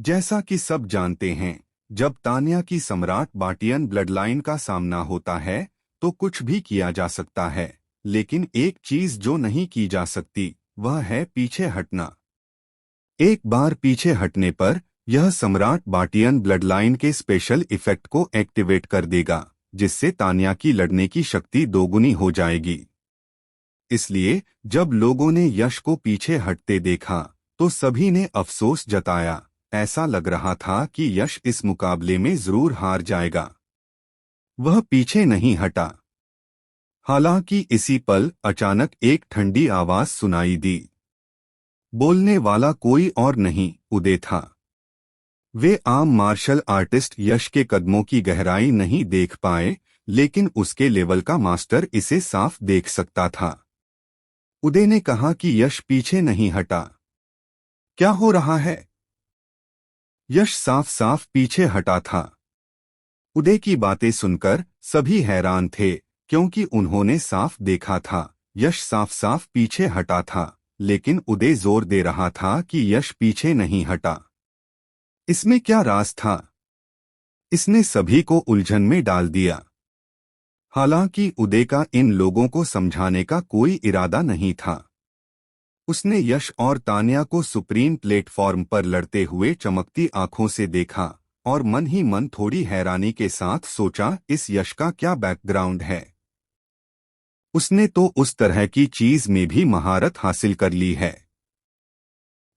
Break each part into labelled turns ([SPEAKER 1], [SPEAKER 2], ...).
[SPEAKER 1] जैसा कि सब जानते हैं, जब तान्या की सम्राट बाटियन ब्लडलाइन का सामना होता है तो कुछ भी किया जा सकता है, लेकिन एक चीज जो नहीं की जा सकती वह है पीछे हटना। एक बार पीछे हटने पर यह सम्राट बाटियन ब्लडलाइन के स्पेशल इफेक्ट को एक्टिवेट कर देगा, जिससे तान्या की लड़ने की शक्ति दोगुनी हो जाएगी। इसलिए जब लोगों ने यश को पीछे हटते देखा तो सभी ने अफसोस जताया। ऐसा लग रहा था कि यश इस मुकाबले में जरूर हार जाएगा। वह पीछे नहीं हटा। हालांकि इसी पल अचानक एक ठंडी आवाज सुनाई दी। बोलने वाला कोई और नहीं, उदय था। वे आम मार्शल आर्टिस्ट यश के कदमों की गहराई नहीं देख पाए, लेकिन उसके लेवल का मास्टर इसे साफ देख सकता था। उदय ने कहा कि यश पीछे नहीं हटा। क्या हो रहा है? यश साफ साफ पीछे हटा था। उदय की बातें सुनकर सभी हैरान थे, क्योंकि उन्होंने साफ देखा था यश साफ साफ पीछे हटा था, लेकिन उदय जोर दे रहा था कि यश पीछे नहीं हटा। इसमें क्या राज था? इसने सभी को उलझन में डाल दिया। हालांकि उदय का इन लोगों को समझाने का कोई इरादा नहीं था। उसने यश और तान्या को सुप्रीम प्लेटफॉर्म पर लड़ते हुए चमकती आंखों से देखा और मन ही मन थोड़ी हैरानी के साथ सोचा, इस यश का क्या बैकग्राउंड है? उसने तो उस तरह की चीज में भी महारत हासिल कर ली है।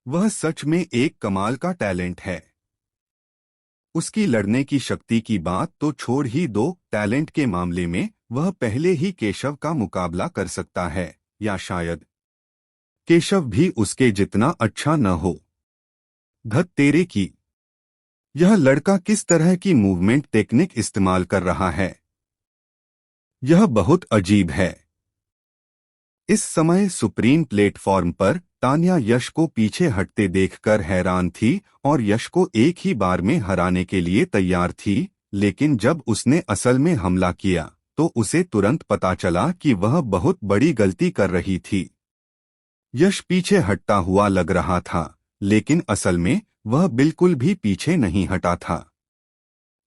[SPEAKER 1] वह सच में एक कमाल का टैलेंट है। उसकी लड़ने की शक्ति की बात तो छोड़ ही दो, टैलेंट के मामले में वह पहले ही केशव का मुकाबला कर सकता है, या शायद केशव भी उसके जितना अच्छा न हो। धत तेरे की! यह लड़का किस तरह की मूवमेंट टेक्निक इस्तेमाल कर रहा है? यह बहुत अजीब है। इस समय सुप्रीम प्लेटफॉर्म पर तान्या यश को पीछे हटते देखकर हैरान थी और यश को एक ही बार में हराने के लिए तैयार थी, लेकिन जब उसने असल में हमला किया तो उसे तुरंत पता चला कि वह बहुत बड़ी गलती कर रही थी। यश पीछे हटता हुआ लग रहा था, लेकिन असल में वह बिल्कुल भी पीछे नहीं हटा था।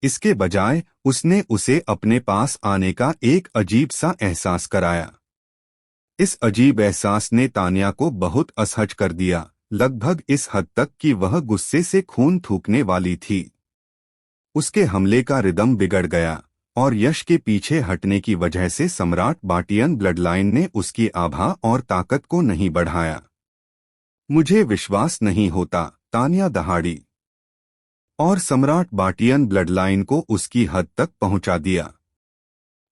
[SPEAKER 1] इसके बजाय उसने उसे अपने पास आने का एक अजीब सा एहसास कराया। इस अजीब एहसास ने तान्या को बहुत असहज कर दिया, लगभग इस हद तक कि वह गुस्से से खून थूकने वाली थी। उसके हमले का रिदम बिगड़ गया और यश के पीछे हटने की वजह से सम्राट बाटियन ब्लडलाइन ने उसकी आभा और ताकत को नहीं बढ़ाया। मुझे विश्वास नहीं होता, तान्या दहाड़ी। और सम्राट बाटियन ब्लडलाइन को उसकी हद तक पहुंचा दिया।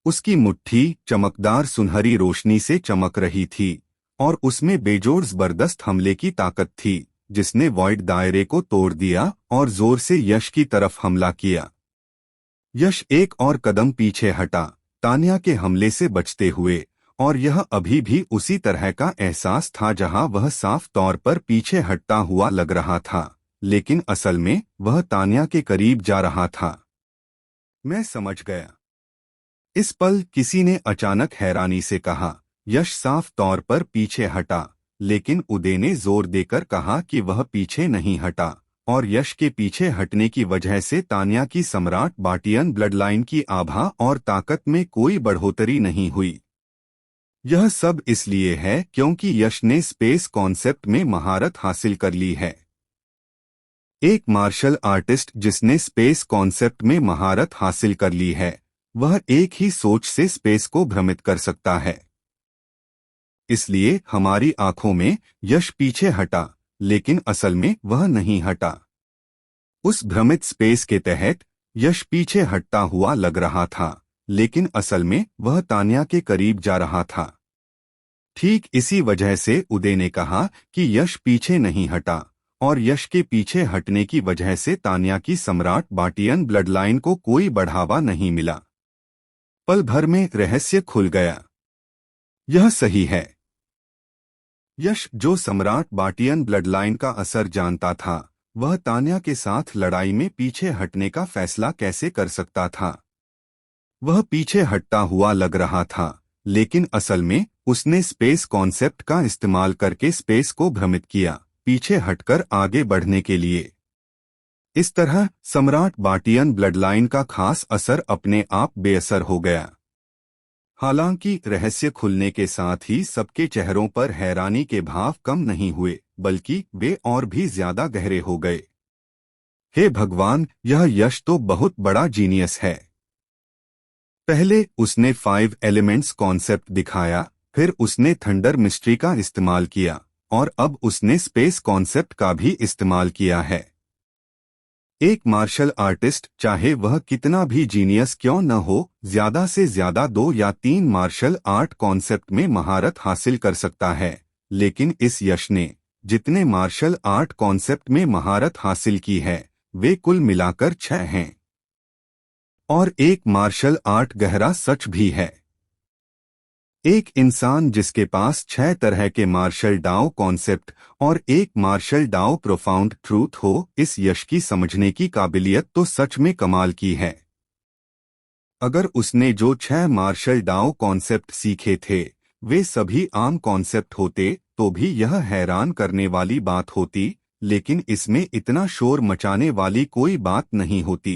[SPEAKER 1] उसकी मुट्ठी चमकदार सुनहरी रोशनी से चमक रही थी और उसमें बेजोड़ जबरदस्त हमले की ताकत थी, जिसने वॉइड दायरे को तोड़ दिया और जोर से यश की तरफ हमला किया। यश एक और कदम पीछे हटा, तान्या के हमले से बचते हुए, और यह अभी भी उसी तरह का एहसास था जहां वह साफ तौर पर पीछे हटता हुआ लग रहा था, लेकिन असल में वह तान्या के करीब जा रहा था। मैं समझ गया। इस पल किसी ने अचानक हैरानी से कहा। यश साफ तौर पर पीछे हटा, लेकिन उदय ने जोर देकर कहा कि वह पीछे नहीं हटा और यश के पीछे हटने की वजह से तान्या की सम्राट बाटियन ब्लडलाइन की आभा और ताकत में कोई बढ़ोतरी नहीं हुई। यह सब इसलिए है क्योंकि यश ने स्पेस कॉन्सेप्ट में महारत हासिल कर ली है। एक मार्शल आर्टिस्ट जिसने स्पेस कॉन्सेप्ट में महारत हासिल कर ली है, वह एक ही सोच से स्पेस को भ्रमित कर सकता है। इसलिए हमारी आंखों में यश पीछे हटा, लेकिन असल में वह नहीं हटा। उस भ्रमित स्पेस के तहत यश पीछे हटता हुआ लग रहा था, लेकिन असल में वह तान्या के करीब जा रहा था। ठीक इसी वजह से उदय ने कहा कि यश पीछे नहीं हटा और यश के पीछे हटने की वजह से तान्या की सम्राट बाटियन ब्लडलाइन को कोई बढ़ावा नहीं मिला। पल भर में रहस्य खुल गया। यह सही है। यश, जो सम्राट बाटियन ब्लडलाइन का असर जानता था, वह तान्या के साथ लड़ाई में पीछे हटने का फैसला कैसे कर सकता था? वह पीछे हटता हुआ लग रहा था, लेकिन असल में उसने स्पेस कॉन्सेप्ट का इस्तेमाल करके स्पेस को भ्रमित किया, पीछे हटकर आगे बढ़ने के लिए। इस तरह सम्राट बाटियन ब्लडलाइन का खास असर अपने आप बेअसर हो गया। हालांकि रहस्य खुलने के साथ ही सबके चेहरों पर हैरानी के भाव कम नहीं हुए, बल्कि वे और भी ज्यादा गहरे हो गए। हे भगवान, यह यश तो बहुत बड़ा जीनियस है। पहले उसने 5 एलिमेंट्स कॉन्सेप्ट दिखाया, फिर उसने थंडर मिस्ट्री का इस्तेमाल किया, और अब उसने स्पेस कॉन्सेप्ट का भी इस्तेमाल किया है। एक मार्शल आर्टिस्ट, चाहे वह कितना भी जीनियस क्यों न हो, ज्यादा से ज्यादा 2 या 3 मार्शल आर्ट कॉन्सेप्ट में महारत हासिल कर सकता है। लेकिन इस यश ने जितने मार्शल आर्ट कॉन्सेप्ट में महारत हासिल की है, वे कुल मिलाकर 6 हैं। और एक मार्शल आर्ट गहरा सच भी है। एक इंसान जिसके पास 6 तरह के मार्शल डाओ कॉन्सेप्ट और एक मार्शल डाओ प्रोफाउंड ट्रूथ हो, इस यश की समझने की काबिलियत तो सच में कमाल की है। अगर उसने जो 6 मार्शल डाओ कॉन्सेप्ट सीखे थे वे सभी आम कॉन्सेप्ट होते तो भी यह हैरान करने वाली बात होती, लेकिन इसमें इतना शोर मचाने वाली कोई बात नहीं होती।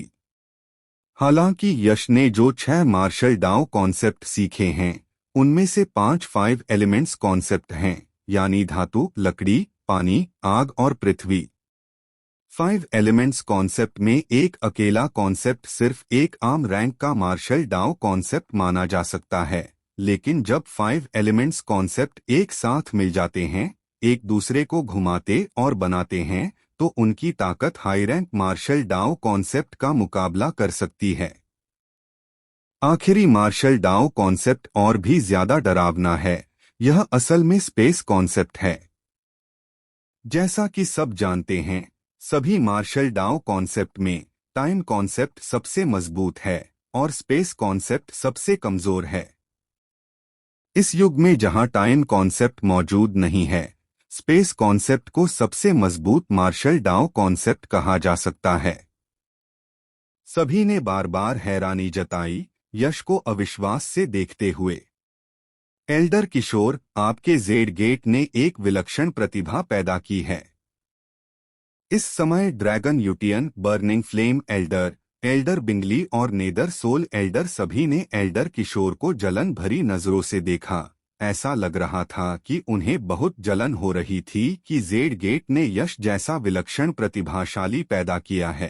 [SPEAKER 1] हालांकि यश ने जो 6 मार्शल डाओ कॉन्सेप्ट सीखे हैं उनमें से 5 एलिमेंट्स कॉन्सेप्ट हैं, यानी धातु, लकड़ी, पानी, आग और पृथ्वी। 5 एलिमेंट्स कॉन्सेप्ट में एक अकेला कॉन्सेप्ट सिर्फ एक आम रैंक का मार्शल डाओ कॉन्सेप्ट माना जा सकता है, लेकिन जब 5 एलिमेंट्स कॉन्सेप्ट एक साथ मिल जाते हैं, एक दूसरे को घुमाते और बनाते हैं, तो उनकी ताकत high rank martial dao concept का मुकाबला कर सकती है। आखिरी मार्शल डाओ कॉन्सेप्ट और भी ज्यादा डरावना है। यह असल में स्पेस कॉन्सेप्ट है। जैसा कि सब जानते हैं, सभी मार्शल डाओ कॉन्सेप्ट में टाइम कॉन्सेप्ट सबसे मजबूत है और स्पेस कॉन्सेप्ट सबसे कमजोर है। इस युग में जहां टाइम कॉन्सेप्ट मौजूद नहीं है, स्पेस कॉन्सेप्ट को सबसे मजबूत मार्शल डाओ कॉन्सेप्ट कहा जा सकता है। सभी ने बार बार हैरानी जताई, यश को अविश्वास से देखते हुए। एल्डर किशोर, आपके जेड गेट ने एक विलक्षण प्रतिभा पैदा की है। इस समय ड्रैगन यूटियन, बर्निंग फ्लेम एल्डर, एल्डर बिंगली और नेदर सोल एल्डर सभी ने एल्डर किशोर को जलन भरी नजरों से देखा। ऐसा लग रहा था कि उन्हें बहुत जलन हो रही थी कि जेड गेट ने यश जैसा विलक्षण प्रतिभाशाली पैदा किया है।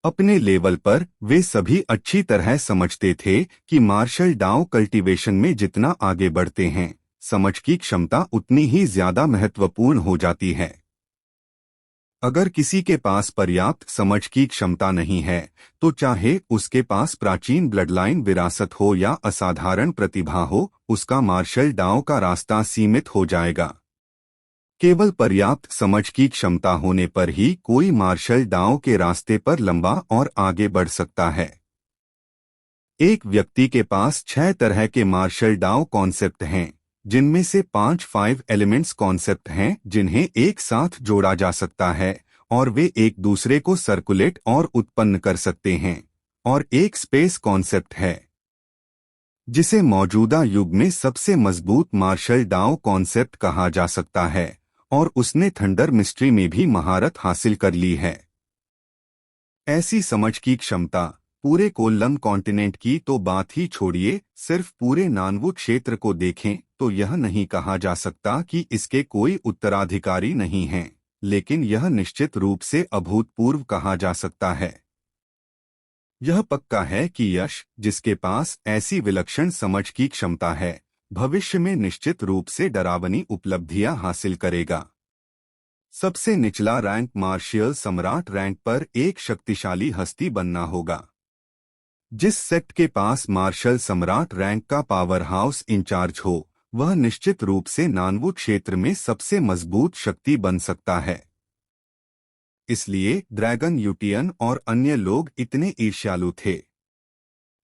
[SPEAKER 1] अपने लेवल पर वे सभी अच्छी तरह समझते थे कि मार्शल डाओ कल्टीवेशन में जितना आगे बढ़ते हैं, समझ की क्षमता उतनी ही ज्यादा महत्वपूर्ण हो जाती है। अगर किसी के पास पर्याप्त समझ की क्षमता नहीं है, तो चाहे उसके पास प्राचीन ब्लडलाइन विरासत हो या असाधारण प्रतिभा हो, उसका मार्शल डाओ का रास्ता सीमित हो जाएगा। केवल पर्याप्त समझ की क्षमता होने पर ही कोई मार्शल डाओ के रास्ते पर लंबा और आगे बढ़ सकता है। एक व्यक्ति के पास 6 तरह के मार्शल डाओ कॉन्सेप्ट हैं, जिनमें से 5 एलिमेंट्स कॉन्सेप्ट हैं जिन्हें एक साथ जोड़ा जा सकता है और वे एक दूसरे को सर्कुलेट और उत्पन्न कर सकते हैं, और एक स्पेस कॉन्सेप्ट है जिसे मौजूदा युग में सबसे मजबूत मार्शल डाओ कॉन्सेप्ट कहा जा सकता है, और उसने थंडर मिस्ट्री में भी महारत हासिल कर ली है। ऐसी समझ की क्षमता पूरे कोल्लम कॉन्टिनेंट की तो बात ही छोड़िए, सिर्फ पूरे नानवु क्षेत्र को देखें तो यह नहीं कहा जा सकता कि इसके कोई उत्तराधिकारी नहीं हैं, लेकिन यह निश्चित रूप से अभूतपूर्व कहा जा सकता है। यह पक्का है कि यश, जिसके पास ऐसी विलक्षण समझ की क्षमता है, भविष्य में निश्चित रूप से डरावनी उपलब्धियां हासिल करेगा। सबसे निचला रैंक मार्शियल सम्राट रैंक पर एक शक्तिशाली हस्ती बनना होगा। जिस सेक्ट के पास मार्शल सम्राट रैंक का पावर हाउस इंचार्ज हो, वह निश्चित रूप से नानवु क्षेत्र में सबसे मजबूत शक्ति बन सकता है। इसलिए ड्रैगन यूटियन और अन्य लोग इतने ईर्ष्यालु थे।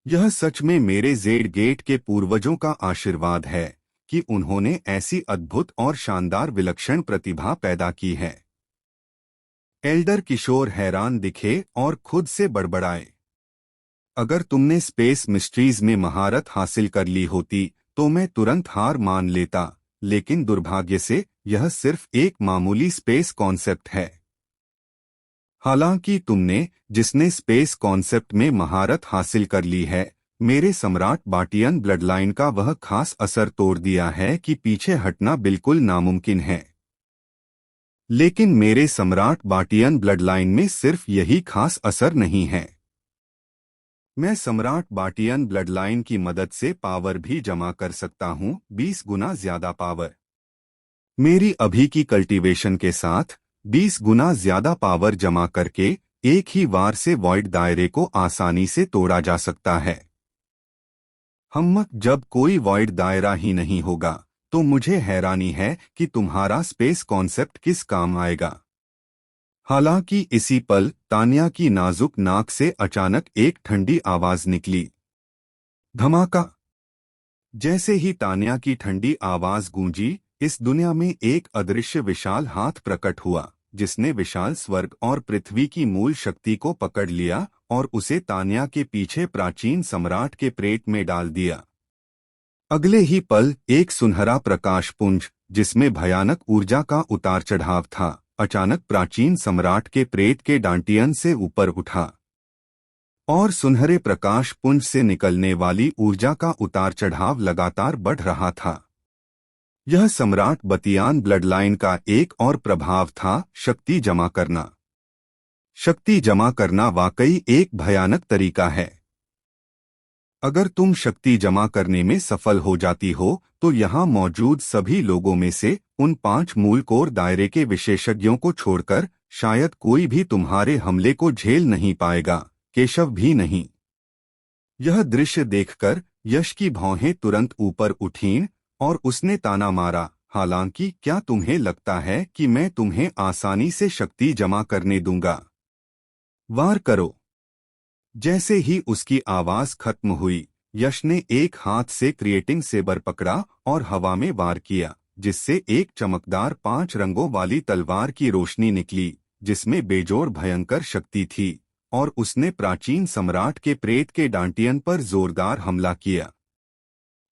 [SPEAKER 1] यह सच में मेरे जेड गेट के पूर्वजों का आशीर्वाद है कि उन्होंने ऐसी अद्भुत और शानदार विलक्षण प्रतिभा पैदा की है। एल्डर किशोर हैरान दिखे और खुद से बड़बड़ाए, अगर तुमने स्पेस मिस्ट्रीज में महारत हासिल कर ली होती तो मैं तुरंत हार मान लेता, लेकिन दुर्भाग्य से यह सिर्फ एक मामूली स्पेस कॉन्सेप्ट है। हालांकि तुमने जिसने स्पेस कॉन्सेप्ट में महारत हासिल कर ली है, मेरे सम्राट बाटियन ब्लडलाइन का वह खास असर तोड़ दिया है कि पीछे हटना बिल्कुल नामुमकिन है। लेकिन मेरे सम्राट बाटियन ब्लडलाइन में सिर्फ यही खास असर नहीं है। मैं सम्राट बाटियन ब्लडलाइन की मदद से पावर भी जमा कर सकता हूँ, 20 गुना ज्यादा पावर। मेरी अभी की कल्टीवेशन के साथ 20 गुना ज्यादा पावर जमा करके एक ही वार से वॉइड दायरे को आसानी से तोड़ा जा सकता है। जब कोई वॉइड दायरा ही नहीं होगा तो मुझे हैरानी है कि तुम्हारा स्पेस कॉन्सेप्ट किस काम आएगा। हालांकि इसी पल तान्या की नाजुक नाक से अचानक एक ठंडी आवाज निकली। धमाका। जैसे ही तान्या की ठंडी आवाज गूंजी, इस दुनिया में एक अदृश्य विशाल हाथ प्रकट हुआ, जिसने विशाल स्वर्ग और पृथ्वी की मूल शक्ति को पकड़ लिया और उसे तान्या के पीछे प्राचीन सम्राट के पेट में डाल दिया। अगले ही पल एक सुनहरा प्रकाश पुंज, जिसमें भयानक ऊर्जा का उतार चढ़ाव था, अचानक प्राचीन सम्राट के पेट के डांटियन से ऊपर उठा। और सुनहरे प्रकाश पुंज से निकलने वाली ऊर्जा का उतार चढ़ाव लगातार बढ़ रहा था। यह सम्राट बतियान ब्लडलाइन का एक और प्रभाव था, शक्ति जमा करना। शक्ति जमा करना वाकई एक भयानक तरीका है। अगर तुम शक्ति जमा करने में सफल हो जाती हो तो यहाँ मौजूद सभी लोगों में से उन 5 मूल कोर दायरे के विशेषज्ञों को छोड़कर शायद कोई भी तुम्हारे हमले को झेल नहीं पाएगा, केशव भी नहीं। यह दृश्य देखकर यश की भौहें तुरंत ऊपर उठीं और उसने ताना मारा, हालांकि क्या तुम्हें लगता है कि मैं तुम्हें आसानी से शक्ति जमा करने दूंगा? वार करो। जैसे ही उसकी आवाज खत्म हुई, यश ने एक हाथ से क्रिएटिंग सेबर पकड़ा और हवा में वार किया, जिससे एक चमकदार 5 रंगों वाली तलवार की रोशनी निकली, जिसमें बेजोड़ भयंकर शक्ति थी, और उसने प्राचीन सम्राट के पेट के डांटियन पर जोरदार हमला किया।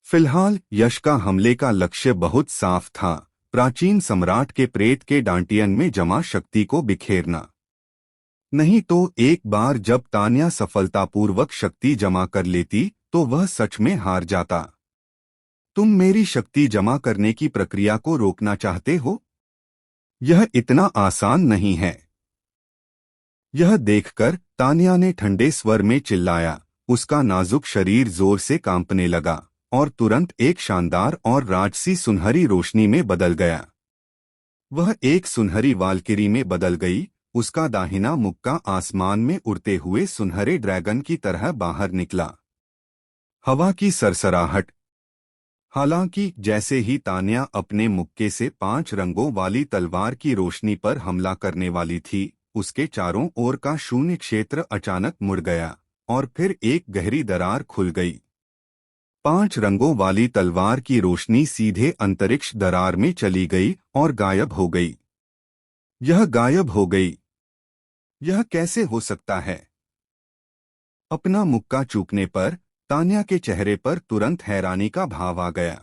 [SPEAKER 1] फिलहाल यश का हमले का लक्ष्य बहुत साफ था, प्राचीन सम्राट के पेट के डांटियन में जमा शक्ति को बिखेरना। नहीं तो एक बार जब तान्या सफलतापूर्वक शक्ति जमा कर लेती तो वह सच में हार जाता। तुम मेरी शक्ति जमा करने की प्रक्रिया को रोकना चाहते हो? यह इतना आसान नहीं है। यह देखकर तान्या ने ठंडे स्वर में चिल्लाया। उसका नाजुक शरीर जोर से कांपने लगा और तुरंत एक शानदार और राजसी सुनहरी रोशनी में बदल गया। वह एक सुनहरी वाल्किरी में बदल गई। उसका दाहिना मुक्का आसमान में उड़ते हुए सुनहरे ड्रैगन की तरह बाहर निकला। हवा की सरसराहट। हालांकि जैसे ही तान्या अपने मुक्के से 5 रंगों वाली तलवार की रोशनी पर हमला करने वाली थी, उसके चारों ओर का शून्य क्षेत्र अचानक मुड़ गया और फिर एक गहरी दरार खुल गई। 5 रंगों वाली तलवार की रोशनी सीधे अंतरिक्ष दरार में चली गई और गायब हो गई। यह गायब हो गई। यह कैसे हो सकता है? अपना मुक्का चूकने पर तान्या के चेहरे पर तुरंत हैरानी का भाव आ गया।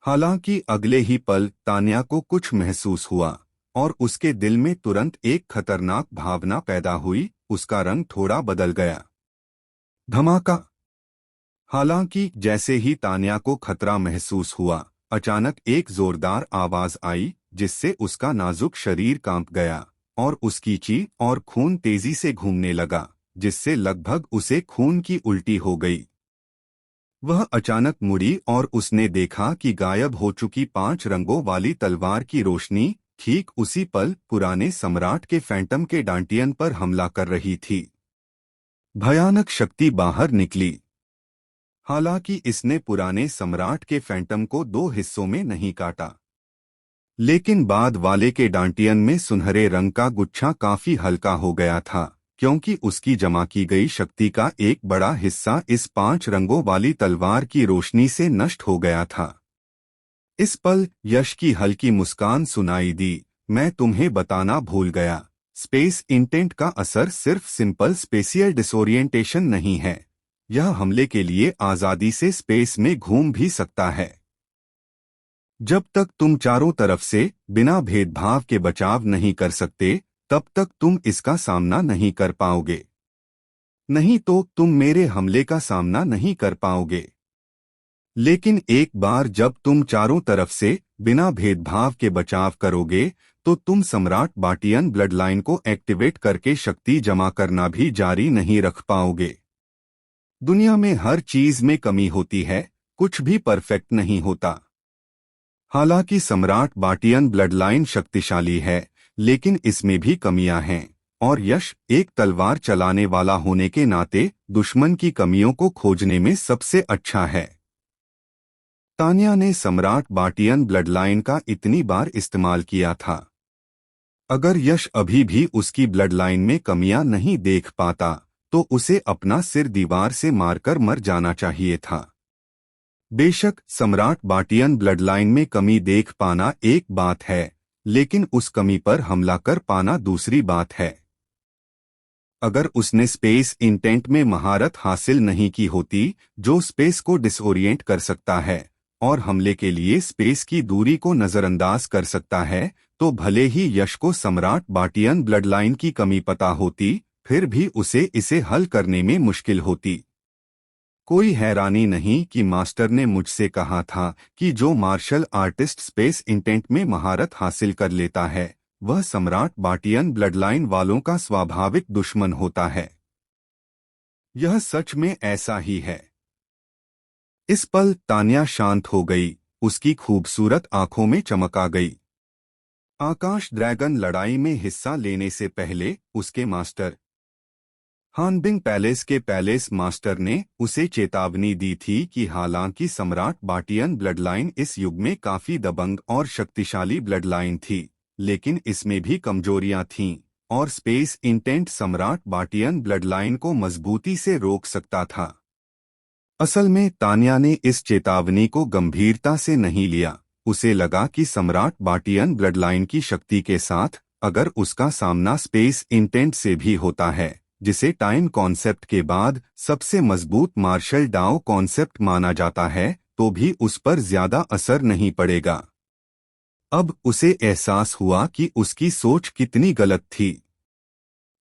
[SPEAKER 1] हालांकि अगले ही पल तान्या को कुछ महसूस हुआ और उसके दिल में तुरंत एक खतरनाक भावना पैदा हुई। उसका रंग थोड़ा बदल गया। धमाका। हालांकि जैसे ही तान्या को खतरा महसूस हुआ, अचानक एक जोरदार आवाज आई, जिससे उसका नाजुक शरीर कांप गया और उसकी ची और खून तेजी से घूमने लगा, जिससे लगभग उसे खून की उल्टी हो गई। वह अचानक मुड़ी और उसने देखा कि गायब हो चुकी 5 रंगों वाली तलवार की रोशनी ठीक उसी पल पुराने सम्राट के फैंटम के डांटियन पर हमला कर रही थी। भयानक शक्ति बाहर निकली। हालांकि इसने पुराने सम्राट के फैंटम को 2 हिस्सों में नहीं काटा, लेकिन बाद वाले के डांटियन में सुनहरे रंग का गुच्छा काफी हल्का हो गया था, क्योंकि उसकी जमा की गई शक्ति का एक बड़ा हिस्सा इस 5 रंगों वाली तलवार की रोशनी से नष्ट हो गया था। इस पल यश की हल्की मुस्कान सुनाई दी। मैं तुम्हें बताना भूल गया, स्पेस इंटेंट का असर सिर्फ सिंपल स्पेशियल डिसोरिएंटेशन नहीं है। यह हमले के लिए आजादी से स्पेस में घूम भी सकता है। जब तक तुम चारों तरफ से बिना भेदभाव के बचाव नहीं कर सकते, तब तक तुम इसका सामना नहीं कर पाओगे। नहीं तो तुम मेरे हमले का सामना नहीं कर पाओगे। लेकिन एक बार जब तुम चारों तरफ से बिना भेदभाव के बचाव करोगे, तो तुम सम्राट बाटियन ब्लडलाइन को एक्टिवेट करके शक्ति जमा करना भी जारी नहीं रख पाओगे। दुनिया में हर चीज में कमी होती है, कुछ भी परफेक्ट नहीं होता। हालांकि सम्राट बाटियन ब्लडलाइन शक्तिशाली है, लेकिन इसमें भी कमियां हैं, और यश एक तलवार चलाने वाला होने के नाते दुश्मन की कमियों को खोजने में सबसे अच्छा है। तान्या ने सम्राट बाटियन ब्लडलाइन का इतनी बार इस्तेमाल किया था। अगर यश अभी भी उसकी ब्लडलाइन में कमियां नहीं देख पाता, तो उसे अपना सिर दीवार से मारकर मर जाना चाहिए था। बेशक सम्राट बाटियन ब्लडलाइन में कमी देख पाना एक बात है, लेकिन उस कमी पर हमला कर पाना दूसरी बात है। अगर उसने स्पेस इंटेंट में महारत हासिल नहीं की होती, जो स्पेस को डिसओरिएंट कर सकता है और हमले के लिए स्पेस की दूरी को नजरअंदाज कर सकता है, तो भले ही यश को सम्राट बाटियन ब्लडलाइन की कमी पता होती, फिर भी उसे इसे हल करने में मुश्किल होती। कोई हैरानी नहीं कि मास्टर ने मुझसे कहा था कि जो मार्शल आर्टिस्ट स्पेस इंटेंट में महारत हासिल कर लेता है, वह सम्राट बाटियन ब्लडलाइन वालों का स्वाभाविक दुश्मन होता है। यह सच में ऐसा ही है। इस पल तान्या शांत हो गई, उसकी खूबसूरत आंखों में चमक आ गई। आकाश ड्रैगन लड़ाई में हिस्सा लेने से पहले उसके मास्टर हानबिंग पैलेस के पैलेस मास्टर ने उसे चेतावनी दी थी कि हालांकि सम्राट बाटियन ब्लडलाइन इस युग में काफी दबंग और शक्तिशाली ब्लडलाइन थी, लेकिन इसमें भी कमजोरियां थीं, और स्पेस इंटेंट सम्राट बाटियन ब्लडलाइन को मजबूती से रोक सकता था। असल में तान्या ने इस चेतावनी को गंभीरता से नहीं लिया। उसे लगा कि सम्राट बाटियन ब्लडलाइन की शक्ति के साथ अगर उसका सामना स्पेस इंटेंट से भी होता है, जिसे टाइम कॉन्सेप्ट के बाद सबसे मजबूत मार्शल डाओ कॉन्सेप्ट माना जाता है, तो भी उस पर ज्यादा असर नहीं पड़ेगा। अब उसे एहसास हुआ कि उसकी सोच कितनी गलत थी।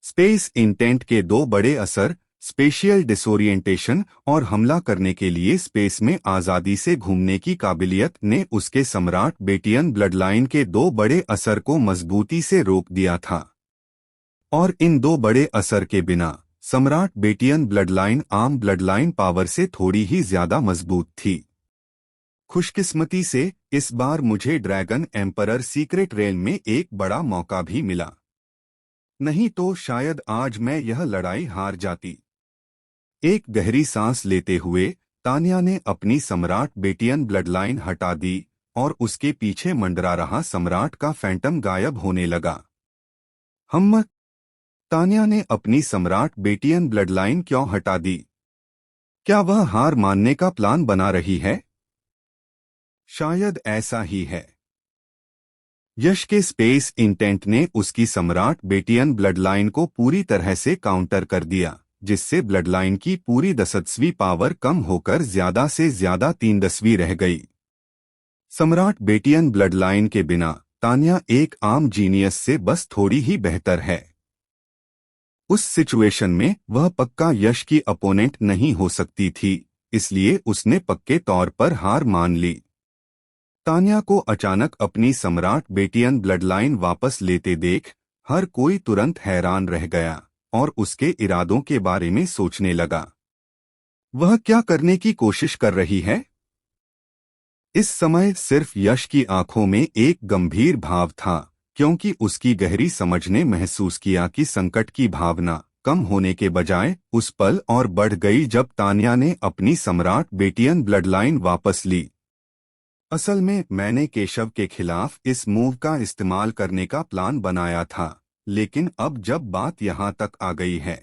[SPEAKER 1] स्पेस इंटेंट के दो बड़े असर, स्पेशियल डिसोरिएंटेशन और हमला करने के लिए स्पेस में आजादी से घूमने की काबिलियत, ने उसके सम्राट बेटियन ब्लडलाइन के दो बड़े असर को मजबूती से रोक दिया था। और इन दो बड़े असर के बिना सम्राट बेटियन ब्लडलाइन आम ब्लडलाइन पावर से थोड़ी ही ज्यादा मजबूत थी। खुशकिस्मती से इस बार मुझे ड्रैगन एम्परर सीक्रेट रेल में एक बड़ा मौका भी मिला, नहीं तो शायद आज मैं यह लड़ाई हार जाती। एक गहरी सांस लेते हुए तान्या ने अपनी सम्राट बेटियन ब्लडलाइन हटा दी और उसके पीछे मंडरा रहा सम्राट का फैंटम गायब होने लगा। तान्या ने अपनी सम्राट बेटियन ब्लडलाइन क्यों हटा दी? क्या वह हार मानने का प्लान बना रही है? शायद ऐसा ही है। यश के स्पेस इंटेंट ने उसकी सम्राट बेटियन ब्लडलाइन को पूरी तरह से काउंटर कर दिया, जिससे ब्लडलाइन की पूरी 10वीं पावर कम होकर ज्यादा से ज्यादा 3/10 रह गई। सम्राट बेटियन ब्लडलाइन के बिना तान्या एक आम जीनियस से बस थोड़ी ही बेहतर है। उस सिचुएशन में वह पक्का यश की अपोनेंट नहीं हो सकती थी, इसलिए उसने पक्के तौर पर हार मान ली। तान्या को अचानक अपनी सम्राट बेटियन ब्लडलाइन वापस लेते देख हर कोई तुरंत हैरान रह गया और उसके इरादों के बारे में सोचने लगा। वह क्या करने की कोशिश कर रही है? इस समय सिर्फ यश की आंखों में एक गंभीर भाव था, क्योंकि उसकी गहरी समझ ने महसूस किया कि संकट की भावना कम होने के बजाय उस पल और बढ़ गई जब तान्या ने अपनी सम्राट बेटियन ब्लडलाइन वापस ली। असल में मैंने केशव के खिलाफ इस मूव का इस्तेमाल करने का प्लान बनाया था, लेकिन अब जब बात यहाँ तक आ गई है,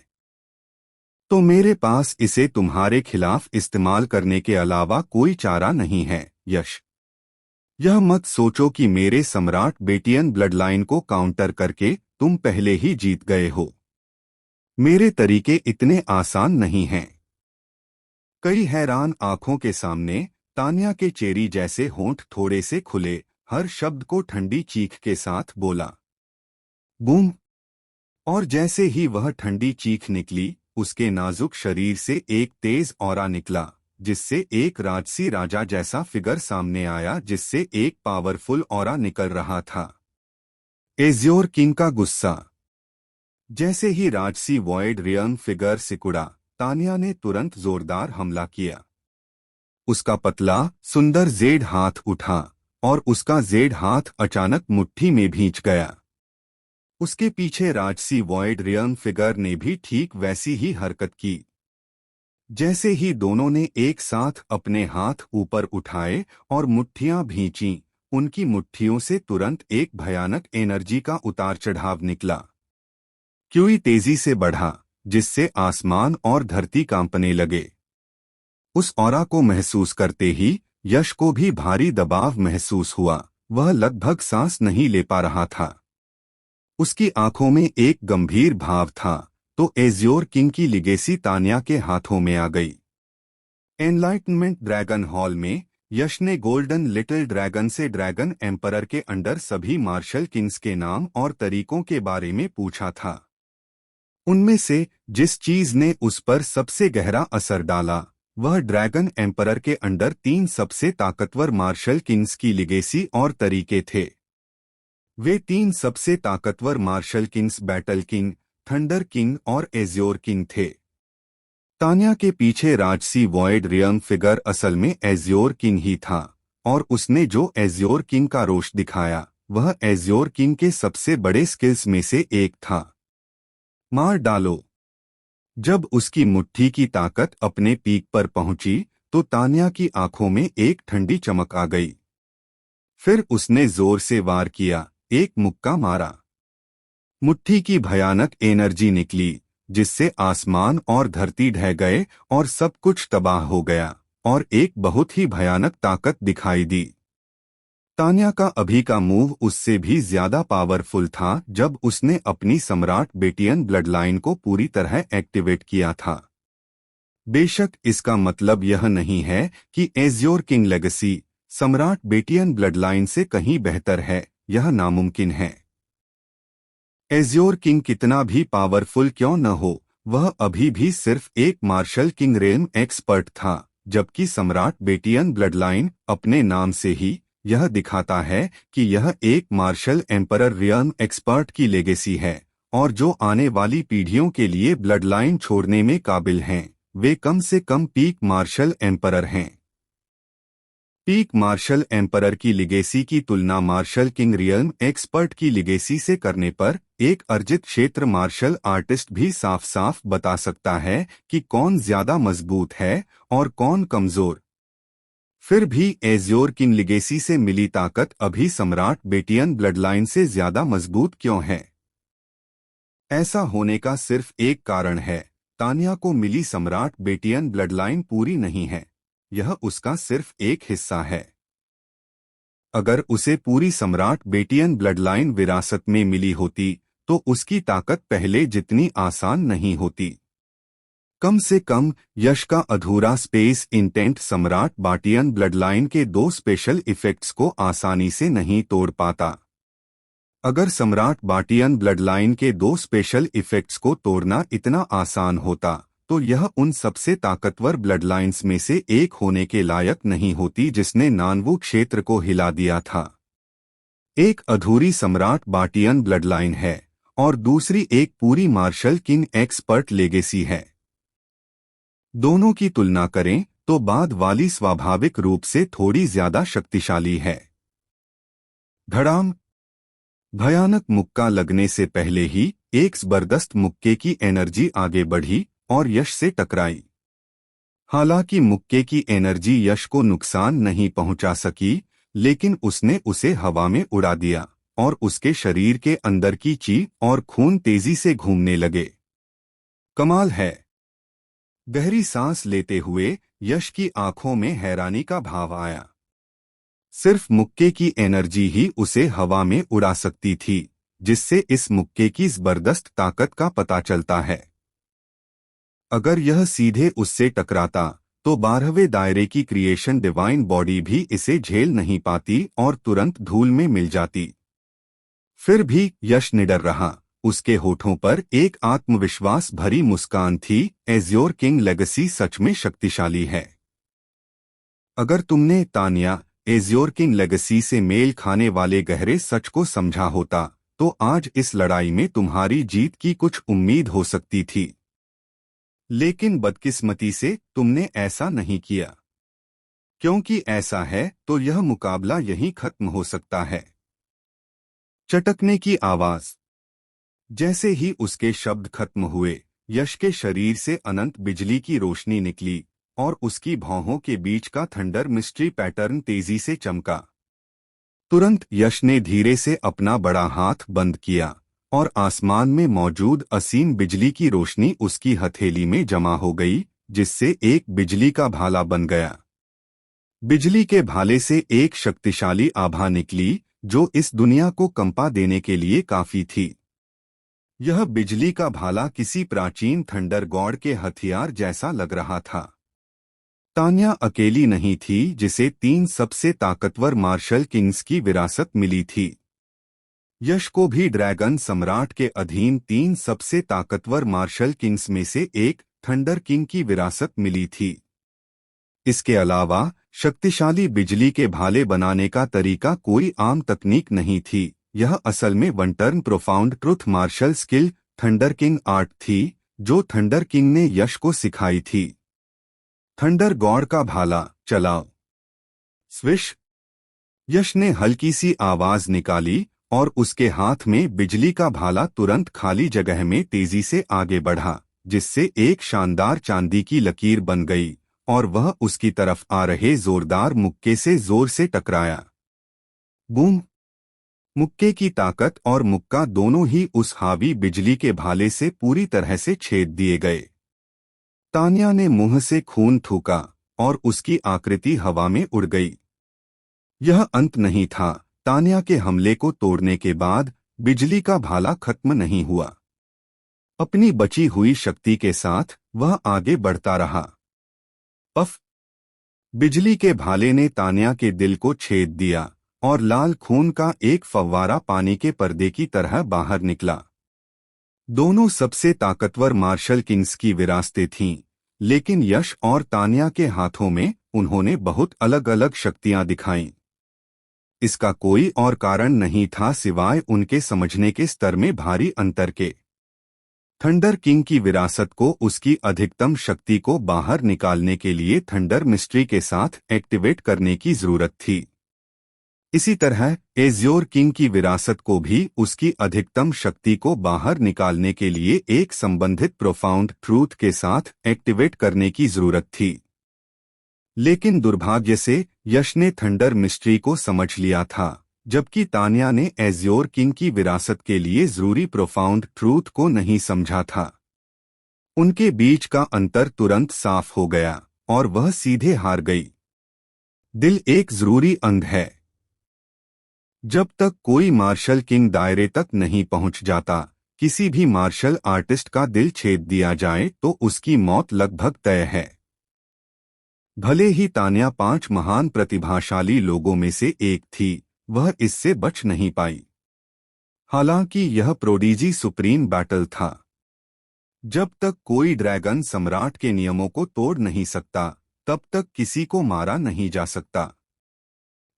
[SPEAKER 1] तो मेरे पास इसे तुम्हारे खिलाफ इस्तेमाल करने के अलावा कोई चारा नहीं है। यश, यह मत सोचो कि मेरे सम्राट बेटियन ब्लडलाइन को काउंटर करके तुम पहले ही जीत गए हो। मेरे तरीके इतने आसान नहीं हैं। कई हैरान आंखों के सामने तान्या के चेरी जैसे होंठ थोड़े से खुले, हर शब्द को ठंडी चीख के साथ बोला, बूम। और जैसे ही वह ठंडी चीख निकली, उसके नाजुक शरीर से एक तेज ऑरा निकला, जिससे एक राजसी राजा जैसा फिगर सामने आया, जिससे एक पावरफुल ऑरा निकल रहा था। एज्योर किंग का गुस्सा। जैसे ही राजसी वॉइड रियन फिगर सिकुड़ा, तानिया ने तुरंत जोरदार हमला किया। उसका पतला सुंदर जेड हाथ उठा और उसका जेड हाथ अचानक मुट्ठी में भींच गया। उसके पीछे राजसी वॉइड रियन फिगर ने भी ठीक वैसी ही हरकत की। जैसे ही दोनों ने एक साथ अपने हाथ ऊपर उठाए और मुट्ठियां भींचीं, उनकी मुट्ठियों से तुरंत एक भयानक एनर्जी का उतार चढ़ाव निकला। क्यूई तेजी से बढ़ा, जिससे आसमान और धरती कांपने लगे। उस ऑरा को महसूस करते ही यश को भी भारी दबाव महसूस हुआ। वह लगभग सांस नहीं ले पा रहा था। उसकी आंखों में एक गंभीर भाव था, तो एज्योर किंग की लिगेसी तानिया के हाथों में आ गई। एनलाइटनमेंट ड्रैगन हॉल में यश ने गोल्डन लिटिल ड्रैगन से ड्रैगन एम्परर के अंडर सभी मार्शल किंग्स के नाम और तरीकों के बारे में पूछा था। उनमें से जिस चीज ने उस पर सबसे गहरा असर डाला, वह ड्रैगन एम्परर के अंडर 3 सबसे ताकतवर मार्शल किंग्स की लिगेसी और तरीके थे। वे 3 सबसे ताकतवर martial kings battle king, thunder king और एज्योर किंग थे। तानिया के पीछे राजसी वॉइड रियम फिगर असल में एज्योर किंग ही था, और उसने जो एज्योर किंग का रोष दिखाया, वह एज्योर किंग के सबसे बड़े स्किल्स में से एक था। मार डालो। जब उसकी मुट्ठी की ताकत अपने पीक पर पहुंची, तो तानिया की आंखों में एक ठंडी चमक आ गई। फिर उसने जोर से वार किया, एक मुक्का मारा। मुट्ठी की भयानक एनर्जी निकली, जिससे आसमान और धरती ढह गए और सब कुछ तबाह हो गया, और एक बहुत ही भयानक ताकत दिखाई दी। तानिया का अभी का मूव उससे भी ज्यादा पावरफुल था जब उसने अपनी सम्राट बेटियन ब्लडलाइन को पूरी तरह एक्टिवेट किया था। बेशक इसका मतलब यह नहीं है कि एज्योर किंग लेगेसी सम्राट बेटियन ब्लडलाइन से कहीं बेहतर है, यह नामुमकिन है। एज्योर किंग कितना भी पावरफुल क्यों न हो, वह अभी भी सिर्फ एक मार्शल किंग रेम एक्सपर्ट था, जबकि सम्राट बेटियन ब्लडलाइन अपने नाम से ही यह दिखाता है कि यह एक मार्शल एम्परर रियम एक्सपर्ट की लेगेसी है, और जो आने वाली पीढ़ियों के लिए ब्लडलाइन छोड़ने में काबिल हैं, वे कम से कम पीक मार्शल एम्परर हैं। पीक मार्शल एम्परर की लिगेसी की तुलना मार्शल किंग रियम एक्सपर्ट की लिगेसी से करने पर एक अर्जित क्षेत्र मार्शल आर्टिस्ट भी साफ साफ बता सकता है कि कौन ज्यादा मजबूत है और कौन कमजोर। फिर भी एज्योर किंग लिगेसी से मिली ताकत अभी सम्राट बेटियन ब्लडलाइन से ज्यादा मजबूत क्यों है? ऐसा होने का सिर्फ एक कारण है, तानिया को मिली सम्राट बेटियन ब्लडलाइन पूरी नहीं है, यह उसका सिर्फ एक हिस्सा है। अगर उसे पूरी सम्राट बेटियन ब्लडलाइन विरासत में मिली होती, तो उसकी ताकत पहले जितनी आसान नहीं होती। कम से कम यश का अधूरा स्पेस इंटेंट सम्राट बाटियन ब्लडलाइन के 2 स्पेशल इफेक्ट्स को आसानी से नहीं तोड़ पाता। अगर सम्राट बाटियन ब्लडलाइन के 2 स्पेशल इफेक्ट्स को तोड़ना इतना आसान होता, तो यह उन सबसे ताकतवर ब्लडलाइंस में से एक होने के लायक नहीं होती जिसने नानवू क्षेत्र को हिला दिया था। एक अधूरी सम्राट बाटियन ब्लडलाइन है, और दूसरी एक पूरी मार्शल किंग एक्सपर्ट लेगेसी है। दोनों की तुलना करें तो बाद वाली स्वाभाविक रूप से थोड़ी ज्यादा शक्तिशाली है। धड़ाम। भयानक मुक्का लगने से पहले ही एक जबरदस्त मुक्के की एनर्जी आगे बढ़ी और यश से टकराई। हालांकि मुक्के की एनर्जी यश को नुकसान नहीं पहुंचा सकी, लेकिन उसने उसे हवा में उड़ा दिया और उसके शरीर के अंदर की ची और खून तेजी से घूमने लगे। कमाल है। गहरी सांस लेते हुए यश की आंखों में हैरानी का भाव आया। सिर्फ मुक्के की एनर्जी ही उसे हवा में उड़ा सकती थी, जिससे इस मुक्के की जबरदस्त ताकत का पता चलता है। अगर यह सीधे उससे टकराता, तो 12वें दायरे की क्रिएशन डिवाइन बॉडी भी इसे झेल नहीं पाती और तुरंत धूल में मिल जाती। फिर भी यश निडर रहा उसके होठों पर एक आत्मविश्वास भरी मुस्कान थी। एज्योर किंग लेगेसी सच में शक्तिशाली है। अगर तुमने तानिया एज्योर किंग लेगेसी से मेल खाने वाले गहरे सच को समझा होता तो आज इस लड़ाई में तुम्हारी जीत की कुछ उम्मीद हो सकती थी। लेकिन बदकिस्मती से तुमने ऐसा नहीं किया। क्योंकि ऐसा है तो यह मुकाबला यहीं खत्म हो सकता है। चटकने की आवाज। जैसे ही उसके शब्द खत्म हुए, यश के शरीर से अनंत बिजली की रोशनी निकली और उसकी भौहों के बीच का थंडर मिस्ट्री पैटर्न तेजी से चमका। तुरंत यश ने धीरे से अपना बड़ा हाथ बंद किया और आसमान में मौजूद असीम बिजली की रोशनी उसकी हथेली में जमा हो गई, जिससे एक बिजली का भाला बन गया। बिजली के भाले से एक शक्तिशाली आभा निकली जो इस दुनिया को कंपा देने के लिए काफी थी। यह बिजली का भाला किसी प्राचीन थंडर गॉड के हथियार जैसा लग रहा था। तान्या अकेली नहीं थी जिसे 3 सबसे ताकतवर मार्शल किंग्स की विरासत मिली थी। यश को भी ड्रैगन सम्राट के अधीन 3 सबसे ताकतवर मार्शल किंग्स में से एक थंडर किंग की विरासत मिली थी। इसके अलावा शक्तिशाली बिजली के भाले बनाने का तरीका कोई आम तकनीक नहीं थी। यह असल में one turn profound truth martial skill thunder king art थी जो थंडर किंग ने यश को सिखाई थी। थंडर गॉड का भाला चलाओ। स्विश। यश ने हल्की सी आवाज निकाली और उसके हाथ में बिजली का भाला तुरंत खाली जगह में तेजी से आगे बढ़ा, जिससे एक शानदार चांदी की लकीर बन गई और वह उसकी तरफ आ रहे जोरदार मुक्के से जोर से टकराया। बूम। मुक्के की ताकत और मुक्का दोनों ही उस हावी बिजली के भाले से पूरी तरह से छेद दिए गए। तान्या ने मुंह से खून थूका और उसकी आकृति हवा में उड़ गई। यह अंत नहीं था। तान्या के हमले को तोड़ने के बाद बिजली का भाला खत्म नहीं हुआ। अपनी बची हुई शक्ति के साथ वह आगे बढ़ता रहा। पफ। बिजली के भाले ने तान्या के दिल को छेद दिया और लाल खून का एक फव्वारा पानी के पर्दे की तरह बाहर निकला। दोनों सबसे ताकतवर मार्शल किंग्स की विरासतें थीं, लेकिन यश और तान्या के हाथों में उन्होंने बहुत अलग अलग शक्तियां दिखाईं। इसका कोई और कारण नहीं था सिवाय उनके समझने के स्तर में भारी अंतर के। थंडर किंग की विरासत को उसकी अधिकतम शक्ति को बाहर निकालने के लिए थंडर मिस्ट्री के साथ एक्टिवेट करने की जरूरत थी। इसी तरह एज्योर किंग की विरासत को भी उसकी अधिकतम शक्ति को बाहर निकालने के लिए एक संबंधित प्रोफाउंड ट्रूथ के साथ एक्टिवेट करने की जरूरत थी। लेकिन दुर्भाग्य से यश ने थंडर मिस्ट्री को समझ लिया था, जबकि तान्या ने एज्योर किंग की विरासत के लिए जरूरी प्रोफाउंड ट्रूथ को नहीं समझा था। उनके बीच का अंतर तुरंत साफ हो गया और वह सीधे हार गई। दिल एक जरूरी अंग है। जब तक कोई मार्शल किंग दायरे तक नहीं पहुंच जाता, किसी भी मार्शल आर्टिस्ट का दिल छेद दिया जाए तो उसकी मौत लगभग तय है। भले ही तान्या 5 महान प्रतिभाशाली लोगों में से एक थी, वह इससे बच नहीं पाई। हालांकि यह प्रोडिजी सुप्रीम बैटल था। जब तक कोई ड्रैगन सम्राट के नियमों को तोड़ नहीं सकता, तब तक किसी को मारा नहीं जा सकता।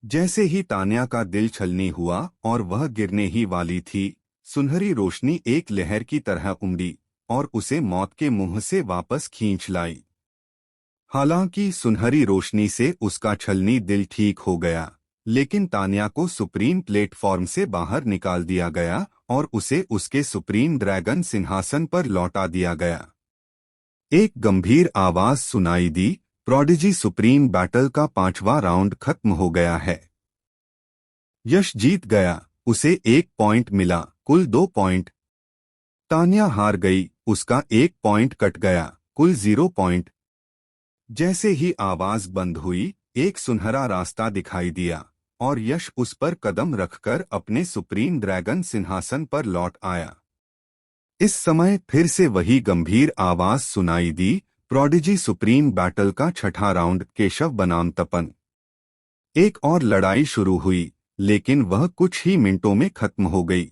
[SPEAKER 1] जैसे ही तान्या का दिल छलनी हुआ और वह गिरने ही वाली थी, सुनहरी रोशनी एक लहर की तरह उमड़ी और उसे मौत के मुंह से वापस खींच लाई। हालांकि सुनहरी रोशनी से उसका छलनी दिल ठीक हो गया, लेकिन तान्या को सुप्रीम प्लेटफॉर्म से बाहर निकाल दिया गया और उसे उसके सुप्रीम ड्रैगन सिंहासन पर लौटा दिया गया। एक गंभीर आवाज सुनाई दी, प्रोडिजी सुप्रीम बैटल का 5वां राउंड खत्म हो गया है। यश जीत गया, उसे 1 पॉइंट मिला, कुल 2 पॉइंट। तान्या हार गई, उसका 1 पॉइंट कट गया, कुल 0 पॉइंट। जैसे ही आवाज बंद हुई, एक सुनहरा रास्ता दिखाई दिया और यश उस पर कदम रखकर अपने सुप्रीम ड्रैगन सिंहासन पर लौट आया। इस समय फिर से वही गंभीर आवाज सुनाई दी, प्रोडिजी सुप्रीम बैटल का 6ठा राउंड, केशव बनाम तपन। एक और लड़ाई शुरू हुई, लेकिन वह कुछ ही मिनटों में खत्म हो गई।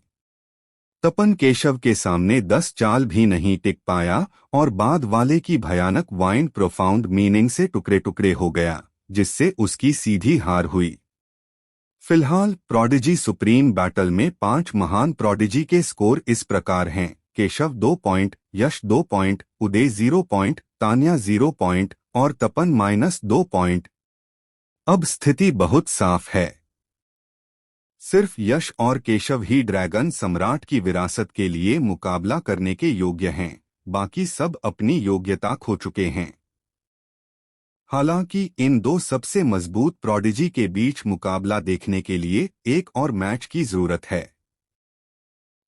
[SPEAKER 1] तपन केशव के सामने 10 चाल भी नहीं टिक पाया और बाद वाले की भयानक वाइन प्रोफाउंड मीनिंग से टुकड़े टुकड़े हो गया, जिससे उसकी सीधी हार हुई। फिलहाल प्रोडिजी सुप्रीम बैटल में 5 महान प्रोडिजी के स्कोर इस प्रकार हैं: केशव 2 पॉइंट, यश 2 पॉइंट, उदय 0 पॉइंट, तान्या 0 पॉइंट और तपन -2 पॉइंट। अब स्थिति बहुत साफ है। सिर्फ यश और केशव ही ड्रैगन सम्राट की विरासत के लिए मुकाबला करने के योग्य हैं, बाकी सब अपनी योग्यता खो चुके हैं। हालांकि इन दो सबसे मजबूत प्रोडिजी के बीच मुकाबला देखने के लिए एक और मैच की जरूरत है।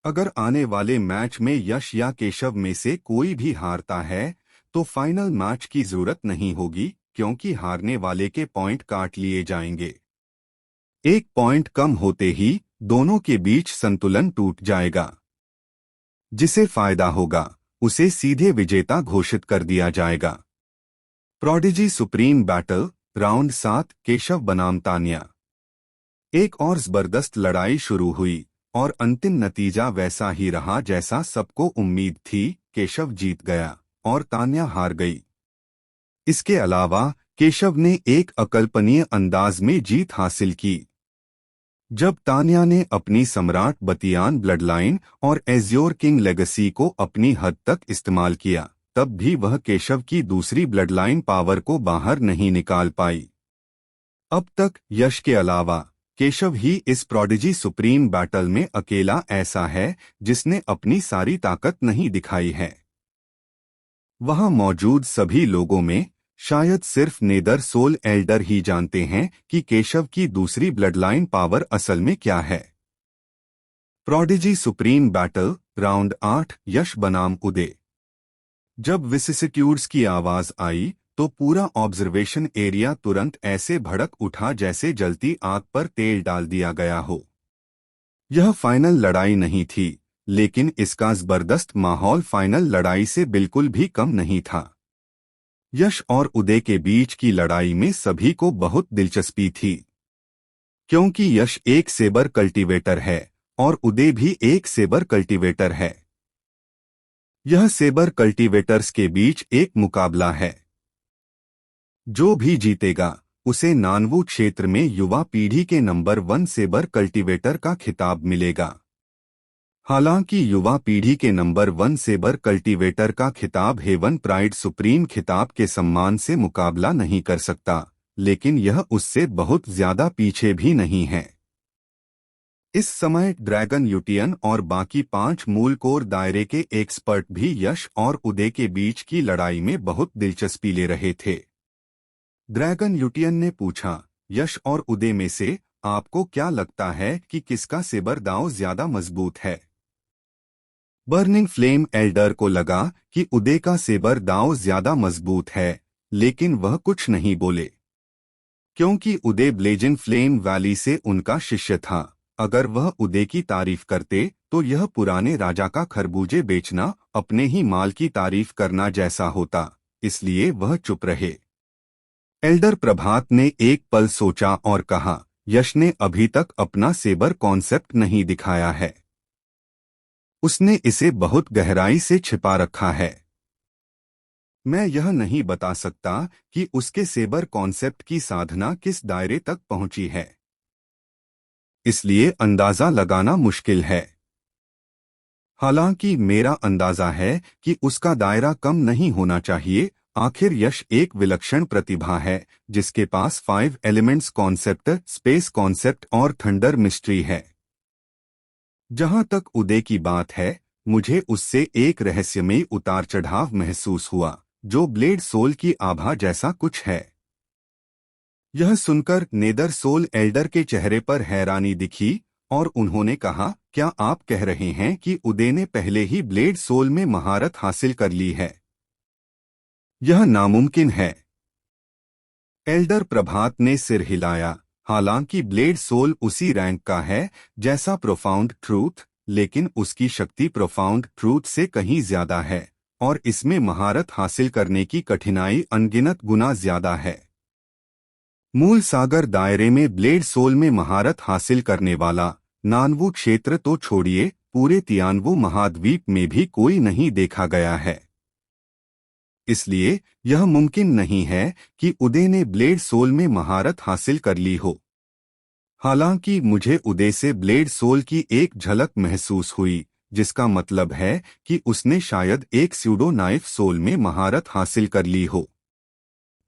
[SPEAKER 1] अगर आने वाले मैच में यश या केशव में से कोई भी हारता है तो फाइनल मैच की जरूरत नहीं होगी, क्योंकि हारने वाले के पॉइंट काट लिए जाएंगे। एक पॉइंट कम होते ही दोनों के बीच संतुलन टूट जाएगा। जिसे फायदा होगा उसे सीधे विजेता घोषित कर दिया जाएगा। Prodigy supreme battle round 7 Keshav बनाम तान्या। एक और जबरदस्त लड़ाई शुरू हुई और अंतिम नतीजा वैसा ही रहा जैसा सबको उम्मीद थी। केशव जीत गया और तान्या हार गई। इसके अलावा केशव ने एक अकल्पनीय अंदाज में जीत हासिल की। जब तान्या ने अपनी सम्राट बतियान ब्लडलाइन और एज्योर किंग लेगेसी को अपनी हद तक इस्तेमाल किया, तब भी वह केशव की दूसरी ब्लडलाइन पावर को बाहर नहीं निकाल पाई। अब तक यश के अलावा केशव ही इस प्रोडिजी सुप्रीम बैटल में अकेला ऐसा है जिसने अपनी सारी ताकत नहीं दिखाई है। वहां मौजूद सभी लोगों में शायद सिर्फ नेदर सोल एल्डर ही जानते हैं कि केशव की दूसरी ब्लडलाइन पावर असल में क्या है। प्रोडिजी सुप्रीम बैटल राउंड 8 यश बनाम उदय। जब विसिसिट्यूड्स की आवाज आई तो पूरा ऑब्जर्वेशन एरिया तुरंत ऐसे भड़क उठा जैसे जलती आग पर तेल डाल दिया गया हो। यह फाइनल लड़ाई नहीं थी, लेकिन इसका जबरदस्त माहौल फाइनल लड़ाई से बिल्कुल भी कम नहीं था। यश और उदय के बीच की लड़ाई में सभी को बहुत दिलचस्पी थी, क्योंकि यश एक सेबर कल्टीवेटर है और उदय भी एक सेबर कल्टीवेटर है। यह सेबर कल्टीवेटर्स के बीच एक मुकाबला है। जो भी जीतेगा उसे नानवू क्षेत्र में युवा पीढ़ी के नंबर 1 सेबर कल्टीवेटर का खिताब मिलेगा। हालांकि युवा पीढ़ी के नंबर 1 सेबर कल्टीवेटर का खिताब हेवन प्राइड सुप्रीम खिताब के सम्मान से मुकाबला नहीं कर सकता, लेकिन यह उससे बहुत ज्यादा पीछे भी नहीं है। इस समय ड्रैगन यूटियन और बाकी 5 मूल कोर दायरे के एक्सपर्ट भी यश और उदय के बीच की लड़ाई में बहुत दिलचस्पी ले रहे थे। ड्रैगन यूटियन ने पूछा, यश और उदय में से आपको क्या लगता है कि किसका सेबर दांव ज्यादा मजबूत है? बर्निंग फ्लेम एल्डर को लगा कि उदय का सेबर दांव ज्यादा मजबूत है, लेकिन वह कुछ नहीं बोले, क्योंकि उदय ब्लेजिंग फ्लेम वैली से उनका शिष्य था। अगर वह उदय की तारीफ करते तो यह पुराने राजा का खरबूजे बेचना अपने ही माल की तारीफ करना जैसा होता, इसलिए वह चुप रहे। एल्डर प्रभात ने एक पल सोचा और कहा, यश ने अभी तक अपना सेबर कॉन्सेप्ट नहीं दिखाया है। उसने इसे बहुत गहराई से छिपा रखा है। मैं यह नहीं बता सकता कि उसके सेबर कॉन्सेप्ट की साधना किस दायरे तक पहुंची है, इसलिए अंदाजा लगाना मुश्किल है। हालांकि मेरा अंदाजा है कि उसका दायरा कम नहीं होना चाहिए। आखिर यश एक विलक्षण प्रतिभा है जिसके पास 5 एलिमेंट्स कॉन्सेप्ट, स्पेस कॉन्सेप्ट और थंडर मिस्ट्री है। जहां तक उदय की बात है, मुझे उससे एक रहस्यमयी उतार चढ़ाव महसूस हुआ जो ब्लेड सोल की आभा जैसा कुछ है। यह सुनकर नेदर सोल एल्डर के चेहरे पर हैरानी दिखी और उन्होंने कहा, क्या आप कह रहे हैं कि उदय ने पहले ही ब्लेड सोल में महारत हासिल कर ली है? यह नामुमकिन है। एल्डर प्रभात ने सिर हिलाया। हालांकि ब्लेड सोल उसी रैंक का है जैसा प्रोफाउंड ट्रूथ, लेकिन उसकी शक्ति प्रोफाउंड ट्रूथ से कहीं ज्यादा है और इसमें महारत हासिल करने की कठिनाई अनगिनत गुना ज्यादा है। मूल सागर दायरे में ब्लेड सोल में महारत हासिल करने वाला नानवू क्षेत्र तो छोड़िए, पूरे तियानवो महाद्वीप में भी कोई नहीं देखा गया है। इसलिए यह मुमकिन नहीं है कि उदय ने ब्लेड सोल में महारत हासिल कर ली हो। हालांकि मुझे उदय से ब्लेड सोल की एक झलक महसूस हुई, जिसका मतलब है कि उसने शायद एक स्यूडो नाइफ सोल में महारत हासिल कर ली हो।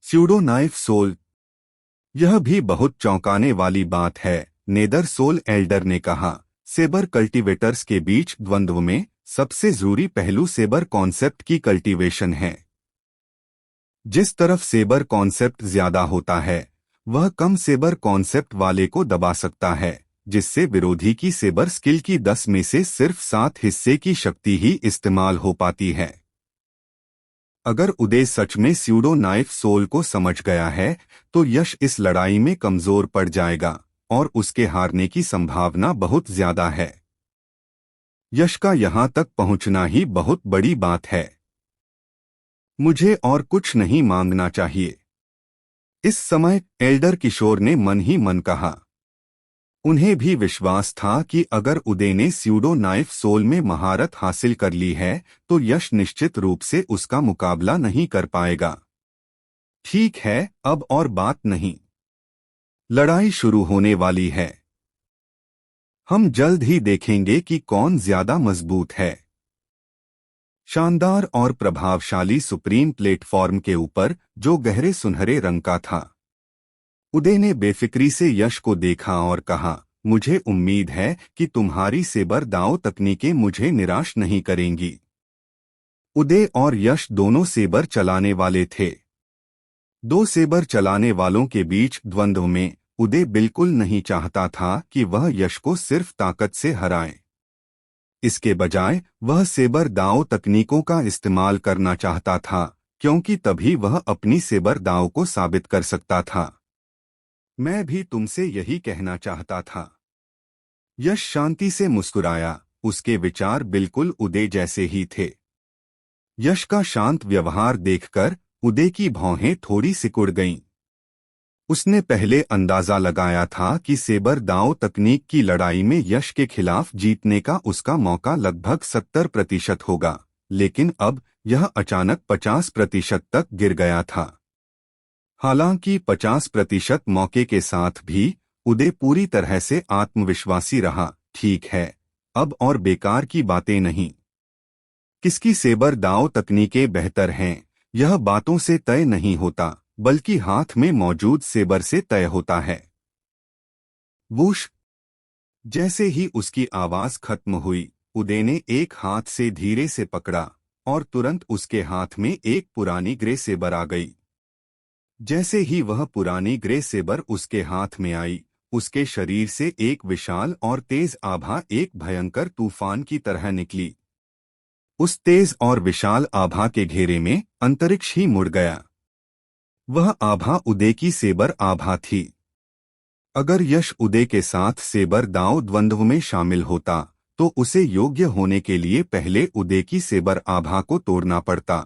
[SPEAKER 1] स्यूडो नाइफ सोल, यह भी बहुत चौंकाने वाली बात है, नेदर सोल एल्डर ने कहा। सेबर कल्टीवेटर्स के बीच द्वंद्व में सबसे जरूरी पहलू सेबर कॉन्सेप्ट की कल्टीवेशन है। जिस तरफ सेबर कॉन्सेप्ट ज्यादा होता है, वह कम सेबर कॉन्सेप्ट वाले को दबा सकता है, जिससे विरोधी की सेबर स्किल की 10 में से सिर्फ 7 हिस्से की शक्ति ही इस्तेमाल हो पाती है। अगर उदय सच में स्यूडो नाइफ सोल को समझ गया है, तो यश इस लड़ाई में कमजोर पड़ जाएगा और उसके हारने की संभावना बहुत ज्यादा है। यश का यहां तक पहुंचना ही बहुत बड़ी बात है। मुझे और कुछ नहीं मांगना चाहिए। इस समय एल्डर किशोर ने मन ही मन कहा। उन्हें भी विश्वास था कि अगर उदय ने स्यूडो नाइफ सोल में महारत हासिल कर ली है, तो यश निश्चित रूप से उसका मुकाबला नहीं कर पाएगा। ठीक है, अब और बात नहीं। लड़ाई शुरू होने वाली है। हम जल्द ही देखेंगे कि कौन ज्यादा मजबूत है। शानदार और प्रभावशाली सुप्रीम प्लेटफॉर्म के ऊपर, जो गहरे सुनहरे रंग का था, उदय ने बेफिक्री से यश को देखा और कहा, मुझे उम्मीद है कि तुम्हारी सेबर दांव तकनीकें मुझे निराश नहीं करेंगी। उदय और यश दोनों सेबर चलाने वाले थे। दो सेबर चलाने वालों के बीच द्वंद्व में उदय बिल्कुल नहीं चाहता था कि वह यश को सिर्फ ताकत से हराए। इसके बजाय वह सेबर दांव तकनीकों का इस्तेमाल करना चाहता था, क्योंकि तभी वह अपनी सेबर दांव को साबित कर सकता था। मैं भी तुमसे यही कहना चाहता था। यश शांति से मुस्कुराया। उसके विचार बिल्कुल उदय जैसे ही थे। यश का शांत व्यवहार देखकर उदय की भौहें थोड़ी सिकुड़ गईं। उसने पहले अंदाजा लगाया था कि सेबर दांव तकनीक की लड़ाई में यश के खिलाफ जीतने का उसका मौका लगभग 70% होगा, लेकिन अब यह अचानक 50% तक गिर गया था। हालांकि 50% मौके के साथ भी उदय पूरी तरह से आत्मविश्वासी रहा। ठीक है, अब और बेकार की बातें नहीं। किसकी सेबर दांव तकनीकें बेहतर हैं, यह बातों से तय नहीं होता, बल्कि हाथ में मौजूद सेबर से तय होता है। वूश! जैसे ही उसकी आवाज खत्म हुई, उदय ने एक हाथ से धीरे से पकड़ा और तुरंत उसके हाथ में एक पुरानी ग्रे सेबर आ गई। जैसे ही वह पुरानी ग्रे सेबर उसके हाथ में आई, उसके शरीर से एक विशाल और तेज आभा एक भयंकर तूफान की तरह निकली। उस तेज और विशाल आभा के घेरे में अंतरिक्ष ही मुड़ गया। वह आभा उदय की सेबर आभा थी। अगर यश उदय के साथ सेबर दांव द्वंद्व में शामिल होता, तो उसे योग्य होने के लिए पहले उदय की सेबर आभा को तोड़ना पड़ता।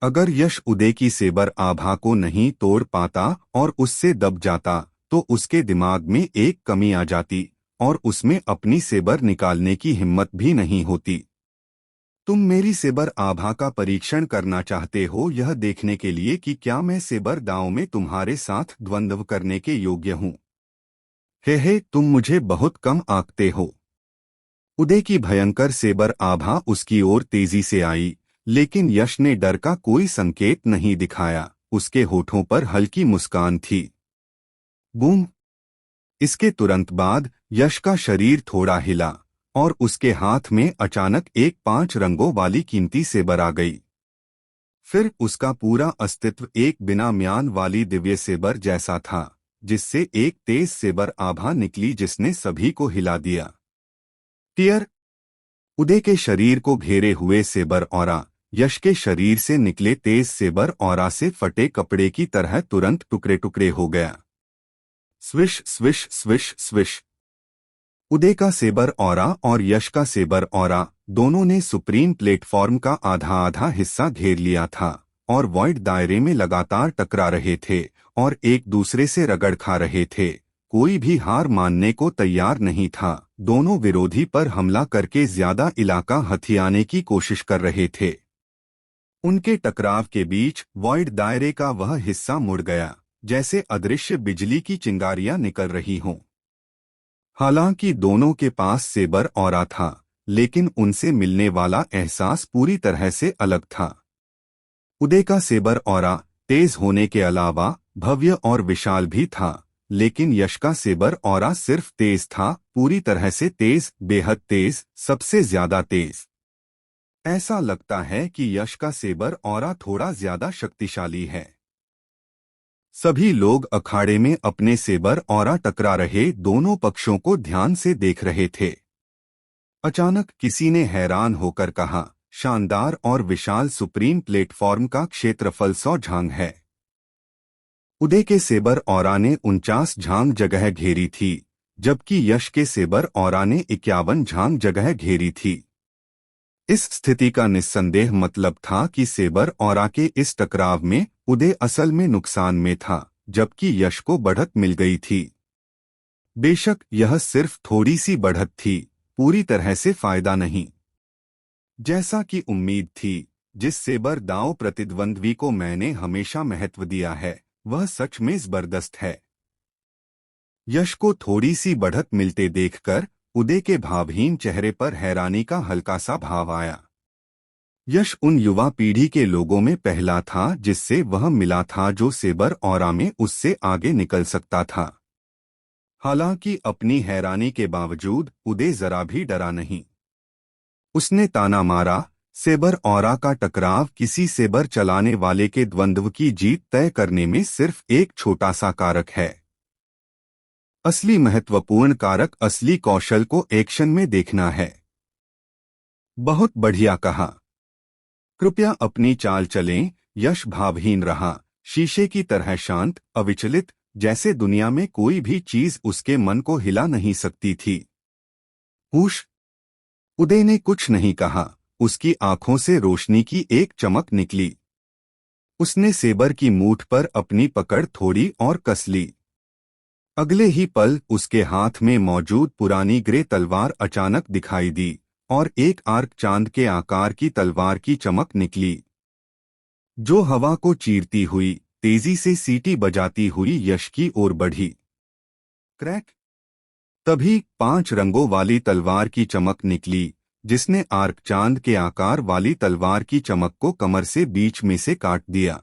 [SPEAKER 1] अगर यश उदय की सेबर आभा को नहीं तोड़ पाता और उससे दब जाता, तो उसके दिमाग में एक कमी आ जाती और उसमें अपनी सेबर निकालने की हिम्मत भी नहीं होती। तुम मेरी सेबर आभा का परीक्षण करना चाहते हो, यह देखने के लिए कि क्या मैं सेबर दांव में तुम्हारे साथ द्वंद्व करने के योग्य हूँ? हे, तुम मुझे बहुत कम आंकते हो। उदय की भयंकर सेबर आभा उसकी ओर तेजी से आई, लेकिन यश ने डर का कोई संकेत नहीं दिखाया। उसके होठों पर हल्की मुस्कान थी। बूम! इसके तुरंत बाद यश का शरीर थोड़ा हिला और उसके हाथ में अचानक एक 5 रंगों वाली कीमती सेबर आ गई। फिर उसका पूरा अस्तित्व एक बिना म्यान वाली दिव्य सेबर जैसा था, जिससे एक तेज सेबर आभा निकली जिसने सभी को हिला दिया। टीयर! उदय के शरीर को घेरे हुए सेबर ऑरा यश के शरीर से निकले तेज सेबर ऑरा से फटे कपड़े की तरह तुरंत टुकड़े टुकड़े हो गया। Swish swish swish swish! Uday का सेबर ऑरा और यश का सेबर ऑरा दोनों ने सुप्रीम प्लेटफॉर्म का आधा आधा हिस्सा घेर लिया था और वॉइड दायरे में लगातार टकरा रहे थे और एक दूसरे से रगड़ खा रहे थे। कोई भी हार मानने को तैयार नहीं था। दोनों विरोधी पर हमला करके ज्यादा इलाका हथियाने की कोशिश कर रहे थे। उनके टकराव के बीच वॉइड दायरे का वह हिस्सा मुड़ गया, जैसे अदृश्य बिजली की चिंगारियां निकल रही हों। हालांकि दोनों के पास सेबर ऑरा था, लेकिन उनसे मिलने वाला एहसास पूरी तरह से अलग था। उदय का सेबर ऑरा तेज होने के अलावा भव्य और विशाल भी था, लेकिन यश का सेबर ऑरा सिर्फ तेज था, पूरी तरह से तेज, बेहद तेज, सबसे ज्यादा तेज। ऐसा लगता है कि यश का सेबर ऑरा थोड़ा ज्यादा शक्तिशाली है। सभी लोग अखाड़े में अपने सेबर ऑरा टकरा रहे दोनों पक्षों को ध्यान से देख रहे थे। अचानक किसी ने हैरान होकर कहा, शानदार और विशाल सुप्रीम प्लेटफॉर्म का क्षेत्रफल 100 झांग है। उदय के सेबर ऑरा ने 49 झांग जगह घेरी थी, जबकि यश के सेबर ऑरा ने 51 झांग जगह घेरी थी। इस स्थिति का निस्संदेह मतलब था कि सेबर ऑरा के इस टकराव में उदय असल में नुकसान में था, जबकि यश को बढ़त मिल गई थी। बेशक यह सिर्फ थोड़ी सी बढ़त थी, पूरी तरह से फायदा नहीं। जैसा कि उम्मीद थी, जिस सेबर दांव प्रतिद्वंद्वी को मैंने हमेशा महत्व दिया है, वह सच में जबरदस्त है। यश को थोड़ी सी बढ़त मिलते देखकर उदय के भावहीन चेहरे पर हैरानी का हल्का सा भाव आया। यश उन युवा पीढ़ी के लोगों में पहला था जिससे वह मिला था जो सेबर ऑरा में उससे आगे निकल सकता था। हालांकि अपनी हैरानी के बावजूद उदय जरा भी डरा नहीं। उसने ताना मारा, सेबर ऑरा का टकराव किसी सेबर चलाने वाले के द्वंद्व की जीत तय करने में सिर्फ एक छोटा सा कारक है। असली महत्वपूर्ण कारक असली कौशल को एक्शन में देखना है। बहुत बढ़िया कहा। कृपया अपनी चाल चलें। यश भावहीन रहा, शीशे की तरह शांत, अविचलित, जैसे दुनिया में कोई भी चीज उसके मन को हिला नहीं सकती थी। हुश। उदय ने कुछ नहीं कहा, उसकी आंखों से रोशनी की एक चमक निकली। उसने सेबर की मूठ पर अपनी पकड़ थोड़ी और कस ली। अगले ही पल उसके हाथ में मौजूद पुरानी ग्रे तलवार अचानक दिखाई दी और एक आर्क चांद के आकार की तलवार की चमक निकली, जो हवा को चीरती हुई तेजी से सीटी बजाती हुई यश की ओर बढ़ी। क्रैक! तभी 5 रंगों वाली तलवार की चमक निकली, जिसने आर्क चांद के आकार वाली तलवार की चमक को कमर से बीच में से काट दिया।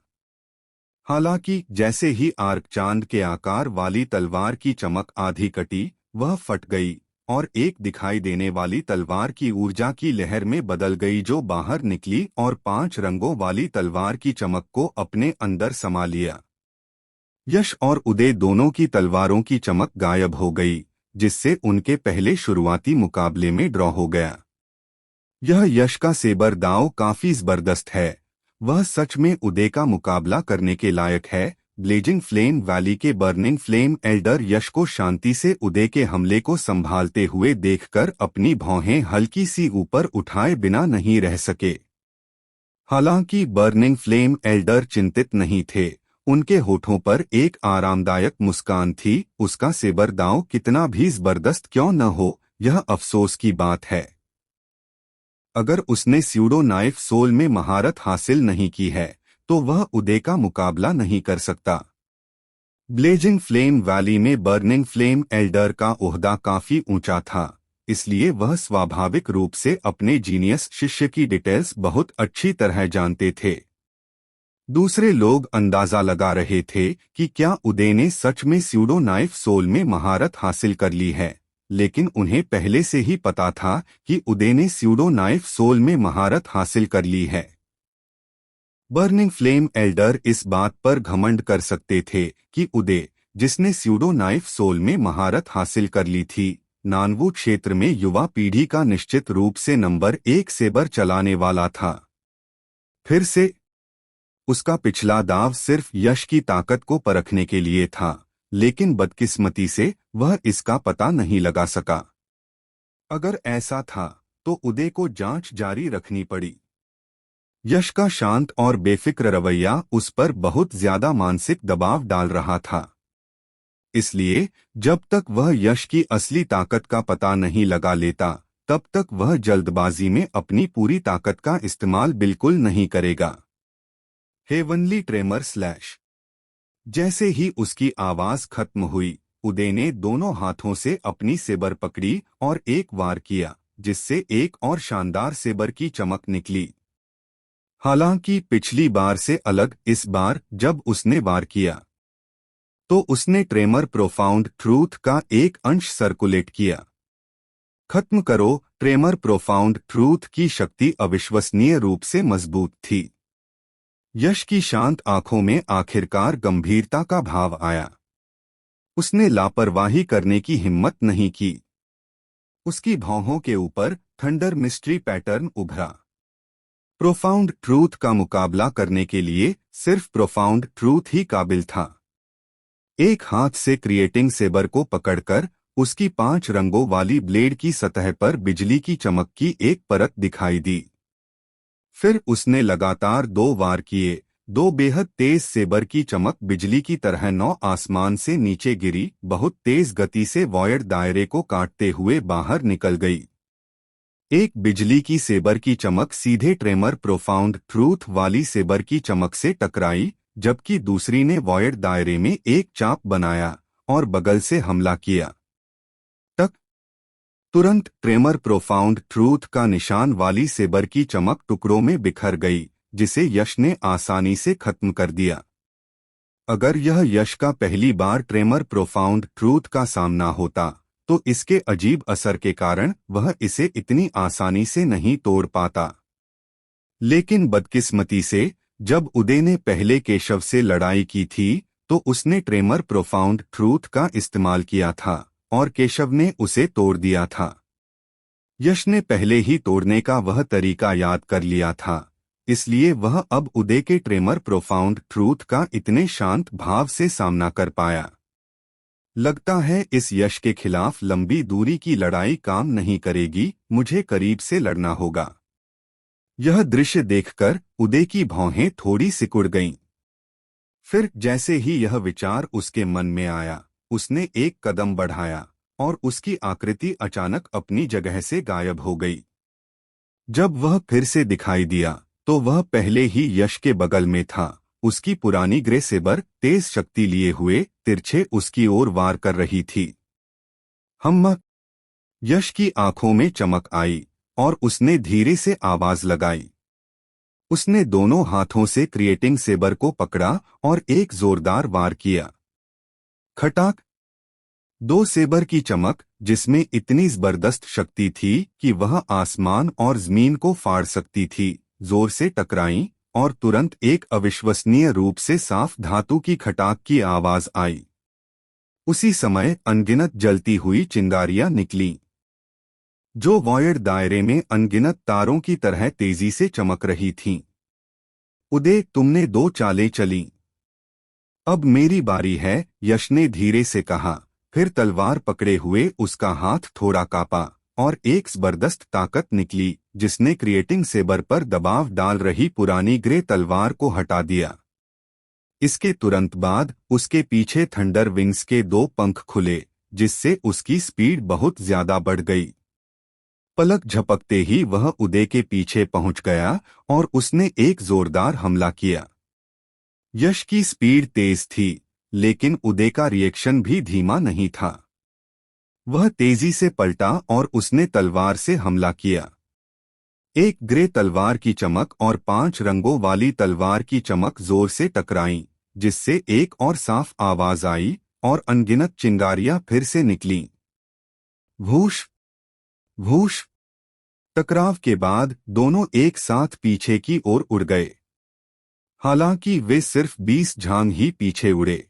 [SPEAKER 1] हालांकि जैसे ही आर्क चांद के आकार वाली तलवार की चमक आधी कटी, वह फट गई और एक दिखाई देने वाली तलवार की ऊर्जा की लहर में बदल गई जो बाहर निकली और 5 रंगों वाली तलवार की चमक को अपने अंदर समा लिया। यश और उदय दोनों की तलवारों की चमक गायब हो गई, जिससे उनके पहले शुरुआती मुकाबले में ड्रॉ हो गया। यह यश का सेबर दांव काफी जबरदस्त है। वह सच में उदय का मुकाबला करने के लायक है। ब्लेजिंग फ्लेम वैली के बर्निंग फ्लेम एल्डर यश को शांति से उदय के हमले को संभालते हुए देखकर अपनी भौहें हल्की सी ऊपर उठाए बिना नहीं रह सके। हालांकि बर्निंग फ्लेम एल्डर चिंतित नहीं थे, उनके होठों पर एक आरामदायक मुस्कान थी। उसका सेबर दांव कितना भी जबरदस्त क्यों न हो, यह अफसोस की बात है। अगर उसने स्यूडो नाइफ सोल में महारत हासिल नहीं की है, तो वह उदय का मुकाबला नहीं कर सकता। ब्लेजिंग फ्लेम वैली में बर्निंग फ्लेम एल्डर का ओहदा काफी ऊंचा था, इसलिए वह स्वाभाविक रूप से अपने जीनियस शिष्य की डिटेल्स बहुत अच्छी तरह जानते थे। दूसरे लोग अंदाजा लगा रहे थे कि क्या उदय ने सच में स्यूडो नाइफ सोल में महारत हासिल कर ली है, लेकिन उन्हें पहले से ही पता था कि उदय ने स्यूडो नाइफ सोल में महारत हासिल कर ली है। बर्निंग फ्लेम एल्डर इस बात पर घमंड कर सकते थे कि उदय, जिसने स्यूडो नाइफ सोल में महारत हासिल कर ली थी, नानवू क्षेत्र में युवा पीढ़ी का निश्चित रूप से नंबर 1 सेबर चलाने वाला था। फिर से उसका पिछला दाव सिर्फ यश की ताकत को परखने के लिए था, लेकिन बदकिस्मती से वह इसका पता नहीं लगा सका। अगर ऐसा था तो उदय को जांच जारी रखनी पड़ी। यश का शांत और बेफिक्र रवैया उस पर बहुत ज्यादा मानसिक दबाव डाल रहा था। इसलिए जब तक वह यश की असली ताकत का पता नहीं लगा लेता, तब तक वह जल्दबाजी में अपनी पूरी ताकत का इस्तेमाल बिल्कुल नहीं करेगा। Heavenly tremor slash. जैसे ही उसकी आवाज खत्म हुई, उदय ने दोनों हाथों से अपनी सेबर पकड़ी और एक वार किया, जिससे एक और शानदार सेबर की चमक निकली। हालांकि पिछली बार से अलग इस बार जब उसने वार किया, तो उसने ट्रेमर प्रोफाउंड ट्रूथ का एक अंश सर्कुलेट किया। खत्म करो। ट्रेमर प्रोफाउंड ट्रूथ की शक्ति अविश्वसनीय रूप से मजबूत थी। यश की शांत आंखों में आखिरकार गंभीरता का भाव आया। उसने लापरवाही करने की हिम्मत नहीं की। उसकी भौहों के ऊपर थंडर मिस्ट्री पैटर्न उभरा। प्रोफाउंड ट्रूथ का मुकाबला करने के लिए सिर्फ प्रोफाउंड ट्रूथ ही काबिल था। एक हाथ से क्रिएटिंग सेबर को पकड़कर उसकी 5 रंगों वाली ब्लेड की सतह पर बिजली की चमक की एक परत दिखाई दी। फिर उसने लगातार 2 वार किए। 2 बेहद तेज सेबर की चमक बिजली की तरह 9 आसमान से नीचे गिरी, बहुत तेज गति से वॉयड दायरे को काटते हुए बाहर निकल गई। एक बिजली की सेबर की चमक सीधे ट्रेमर प्रोफाउंड ट्रूथ वाली सेबर की चमक से टकराई, जबकि दूसरी ने वॉयड दायरे में एक चाप बनाया और बगल से हमला किया। टक। तुरंत ट्रेमर प्रोफाउंड ट्रूथ का निशान वाली सेबर की चमक टुकड़ों में बिखर गई, जिसे यश ने आसानी से खत्म कर दिया। अगर यह यश का पहली बार ट्रेमर प्रोफाउंड ट्रूथ का सामना होता, तो इसके अजीब असर के कारण वह इसे इतनी आसानी से नहीं तोड़ पाता। लेकिन बदकिस्मती से, जब उदय ने पहले केशव से लड़ाई की थी, तो उसने ट्रेमर प्रोफाउंड ट्रूथ का इस्तेमाल किया था और केशव ने उसे तोड़ दिया था। यश ने पहले ही तोड़ने का वह तरीका याद कर लिया था, इसलिए वह अब उदय के ट्रेमर प्रोफाउंड ट्रूथ का इतने शांत भाव से सामना कर पाया। लगता है इस यश के खिलाफ लंबी दूरी की लड़ाई काम नहीं करेगी, मुझे करीब से लड़ना होगा। यह दृश्य देखकर उदय की भौहें थोड़ी सिकुड़ गईं। फिर जैसे ही यह विचार उसके मन में आया, उसने एक कदम बढ़ाया और उसकी आकृति अचानक अपनी जगह से गायब हो गई। जब वह फिर से दिखाई दिया, तो वह पहले ही यश के बगल में था। उसकी पुरानी ग्रे सेबर तेज शक्ति लिए हुए तिरछे उसकी ओर वार कर रही थी। हम। यश की आंखों में चमक आई और उसने धीरे से आवाज लगाई। उसने दोनों हाथों से क्रिएटिंग सेबर को पकड़ा और एक जोरदार वार किया। खटाक। 2 सेबर की चमक, जिसमें इतनी जबरदस्त शक्ति थी कि वह आसमान और जमीन को फाड़ सकती थी, जोर से टकराई और तुरंत एक अविश्वसनीय रूप से साफ धातु की खटाक की आवाज आई। उसी समय अनगिनत जलती हुई चिंगारियां निकलीं, जो वॉयड दायरे में अनगिनत तारों की तरह तेजी से चमक रही थीं। उदय, तुमने 2 चालें चलीं। अब मेरी बारी है, यश ने धीरे से कहा। फिर तलवार पकड़े हुए उसका हाथ थोड़ा कांपा और एक जबरदस्त ताकत निकली, जिसने क्रिएटिंग सेबर पर दबाव डाल रही पुरानी ग्रे तलवार को हटा दिया। इसके तुरंत बाद उसके पीछे थंडर विंग्स के 2 पंख खुले, जिससे उसकी स्पीड बहुत ज्यादा बढ़ गई। पलक झपकते ही वह उदय के पीछे पहुंच गया और उसने एक जोरदार हमला किया। यश की स्पीड तेज थी, लेकिन उदय का रिएक्शन भी धीमा नहीं था। वह तेजी से पलटा और उसने तलवार से हमला किया। एक ग्रे तलवार की चमक और 5 रंगों वाली तलवार की चमक जोर से टकराईं, जिससे एक और साफ आवाज आई और अनगिनत चिंगारियां फिर से निकलीं। भूश भूश। टकराव के बाद दोनों एक साथ पीछे की ओर उड़ गए। हालांकि वे सिर्फ 20 झांग ही पीछे उड़े।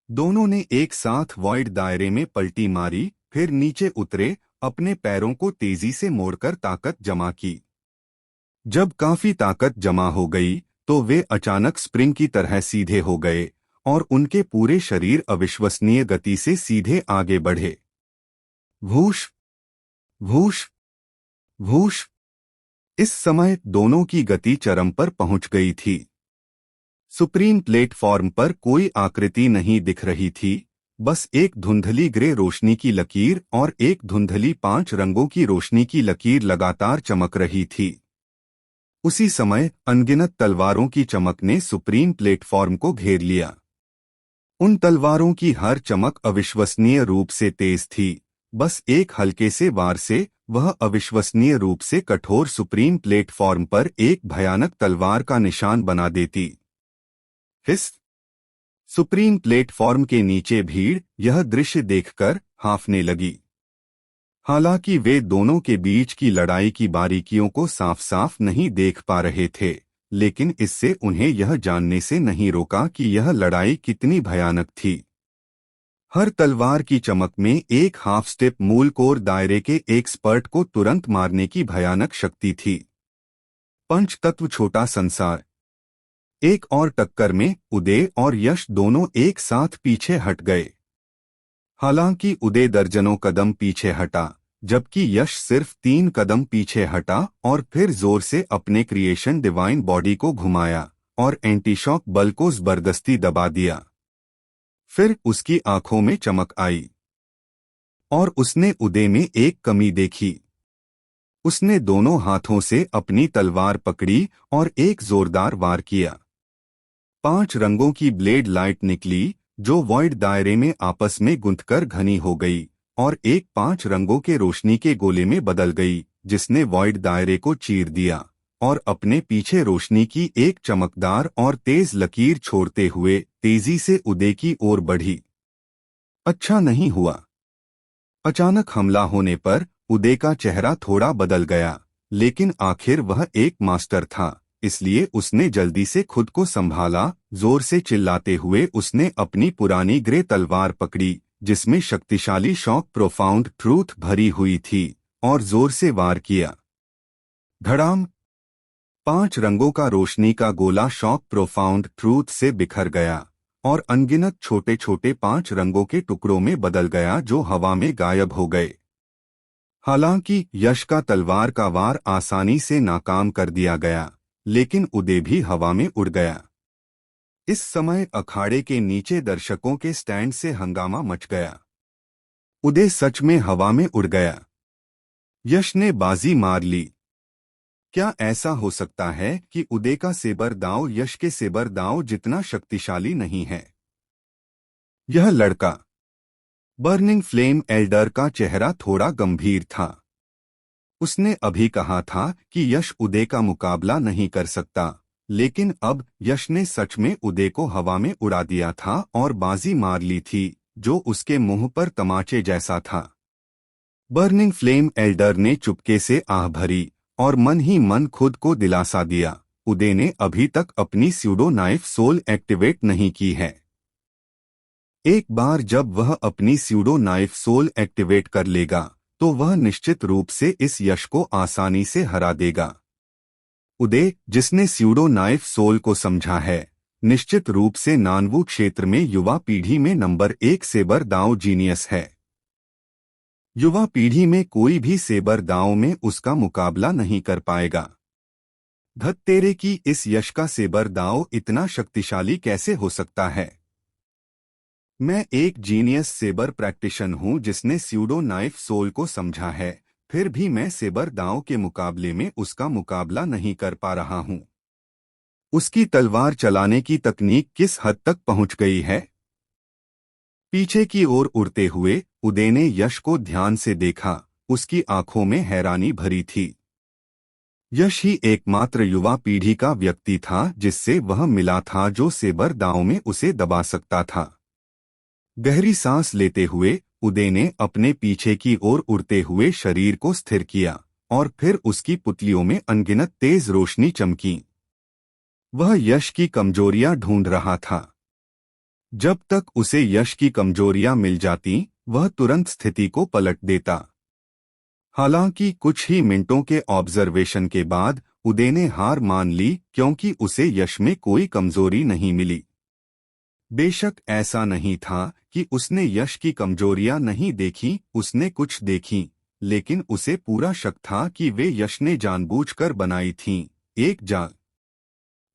[SPEAKER 1] दोनों ने एक साथ वॉइड दायरे में पलटी मारी, फिर नीचे उतरे, अपने पैरों को तेजी से मोड़कर ताकत जमा की। जब काफी ताकत जमा हो गई, तो वे अचानक स्प्रिंग की तरह सीधे हो गए और उनके पूरे शरीर अविश्वसनीय गति से सीधे आगे बढ़े। भूश भूश भूश। इस समय दोनों की गति चरम पर पहुंच गई थी। सुप्रीम प्लेटफॉर्म पर कोई आकृति नहीं दिख रही थी, बस एक धुंधली ग्रे रोशनी की लकीर और एक धुंधली 5 रंगों की रोशनी की लकीर लगातार चमक रही थी। उसी समय अनगिनत तलवारों की चमक ने सुप्रीम प्लेटफॉर्म को घेर लिया। उन तलवारों की हर चमक अविश्वसनीय रूप से तेज थी। बस एक हल्के से वार से वह अविश्वसनीय रूप से कठोर सुप्रीम प्लेटफॉर्म पर एक भयानक तलवार का निशान बना देती। हिस। सुप्रीम प्लेटफॉर्म के नीचे भीड़ यह दृश्य देखकर हांफने लगी। हालांकि वे दोनों के बीच की लड़ाई की बारीकियों को साफ साफ नहीं देख पा रहे थे, लेकिन इससे उन्हें यह जानने से नहीं रोका कि यह लड़ाई कितनी भयानक थी। हर तलवार की चमक में एक हाफ स्टेप मूल कोर दायरे के एक्सपर्ट को तुरंत मारने की भयानक शक्ति थी। पंच तत्व छोटा संसार। एक और टक्कर में उदय और यश दोनों एक साथ पीछे हट गए। हालांकि उदय दर्जनों कदम पीछे हटा, जबकि यश सिर्फ 3 कदम पीछे हटा और फिर जोर से अपने क्रिएशन डिवाइन बॉडी को घुमाया और एंटीशॉक बल को जबरदस्ती दबा दिया। फिर उसकी आंखों में चमक आई और उसने उदय में एक कमी देखी। उसने दोनों हाथों से अपनी तलवार पकड़ी और एक जोरदार वार किया। 5 रंगों की ब्लेड लाइट निकली जो वॉइड दायरे में आपस में गुंथकर घनी हो गई और एक 5 रंगों के रोशनी के गोले में बदल गई, जिसने वॉइड दायरे को चीर दिया और अपने पीछे रोशनी की एक चमकदार और तेज लकीर छोड़ते हुए तेजी से उदय की ओर बढ़ी। अच्छा नहीं हुआ। अचानक हमला होने पर उदय का चेहरा थोड़ा बदल गया, लेकिन आखिर वह एक मास्टर था, इसलिए उसने जल्दी से खुद को संभाला। जोर से चिल्लाते हुए उसने अपनी पुरानी ग्रे तलवार पकड़ी, जिसमें शक्तिशाली शॉक प्रोफाउंड ट्रूथ भरी हुई थी, और जोर से वार किया। धड़ाम। 5 रंगों का रोशनी का गोला शॉक प्रोफाउंड ट्रूथ से बिखर गया और अनगिनत छोटे छोटे 5 रंगों के टुकड़ों में बदल गया जो हवा में गायब हो गए। हालांकि यश का तलवार का वार आसानी से नाकाम कर दिया गया, लेकिन उदय भी हवा में उड़ गया। इस समय अखाड़े के नीचे दर्शकों के स्टैंड से हंगामा मच गया। उदय सच में हवा में उड़ गया। यश ने बाजी मार ली। क्या ऐसा हो सकता है कि उदय का सेबर दांव यश के सेबर दांव जितना शक्तिशाली नहीं है? यह लड़का। बर्निंग फ्लेम एल्डर का चेहरा थोड़ा गंभीर था। उसने अभी कहा था कि यश उदय का मुकाबला नहीं कर सकता, लेकिन अब यश ने सच में उदय को हवा में उड़ा दिया था और बाजी मार ली थी, जो उसके मुंह पर तमाचे जैसा था। बर्निंग फ्लेम एल्डर ने चुपके से आह भरी और मन ही मन खुद को दिलासा दिया, उदय ने अभी तक अपनी स्यूडो नाइफ सोल एक्टिवेट नहीं की है। एक बार जब वह अपनी स्यूडो नाइफ सोल एक्टिवेट कर लेगा तो वह निश्चित रूप से इस यश को आसानी से हरा देगा। उदय, जिसने स्यूडो नाइफ सोल को समझा है, निश्चित रूप से नानवू क्षेत्र में युवा पीढ़ी में नंबर 1 सेबर दांव जीनियस है। युवा पीढ़ी में कोई भी सेबर दांव में उसका मुकाबला नहीं कर पाएगा। धत्तेरे की इस यश का सेबर दांव इतना शक्तिशाली कैसे हो सकता है? मैं एक जीनियस सेबर प्रैक्टिशनर हूं जिसने स्यूडो नाइफ सोल को समझा है, फिर भी मैं सेबर दांव के मुकाबले में उसका मुकाबला नहीं कर पा रहा हूं। उसकी तलवार चलाने की तकनीक किस हद तक पहुंच गई है? पीछे की ओर उड़ते हुए उदय ने यश को ध्यान से देखा। उसकी आंखों में हैरानी भरी थी। यश ही एकमात्र युवा पीढ़ी का व्यक्ति था जिससे वह मिला था जो सेबर दांव में उसे दबा सकता था। गहरी सांस लेते हुए उदय ने अपने पीछे की ओर उड़ते हुए शरीर को स्थिर किया और फिर उसकी पुतलियों में अनगिनत तेज रोशनी चमकी। वह यश की कमजोरियां ढूंढ रहा था। जब तक उसे यश की कमजोरियां मिल जाती, वह तुरंत स्थिति को पलट देता। हालांकि कुछ ही मिनटों के ऑब्जर्वेशन के बाद उदय ने हार मान ली, क्योंकि उसे यश में कोई कमजोरी नहीं मिली। बेशक ऐसा नहीं था कि उसने यश की कमजोरियां नहीं देखी, उसने कुछ देखी, लेकिन उसे पूरा शक था कि वे यश ने जानबूझकर बनाई थीं, एक जाल।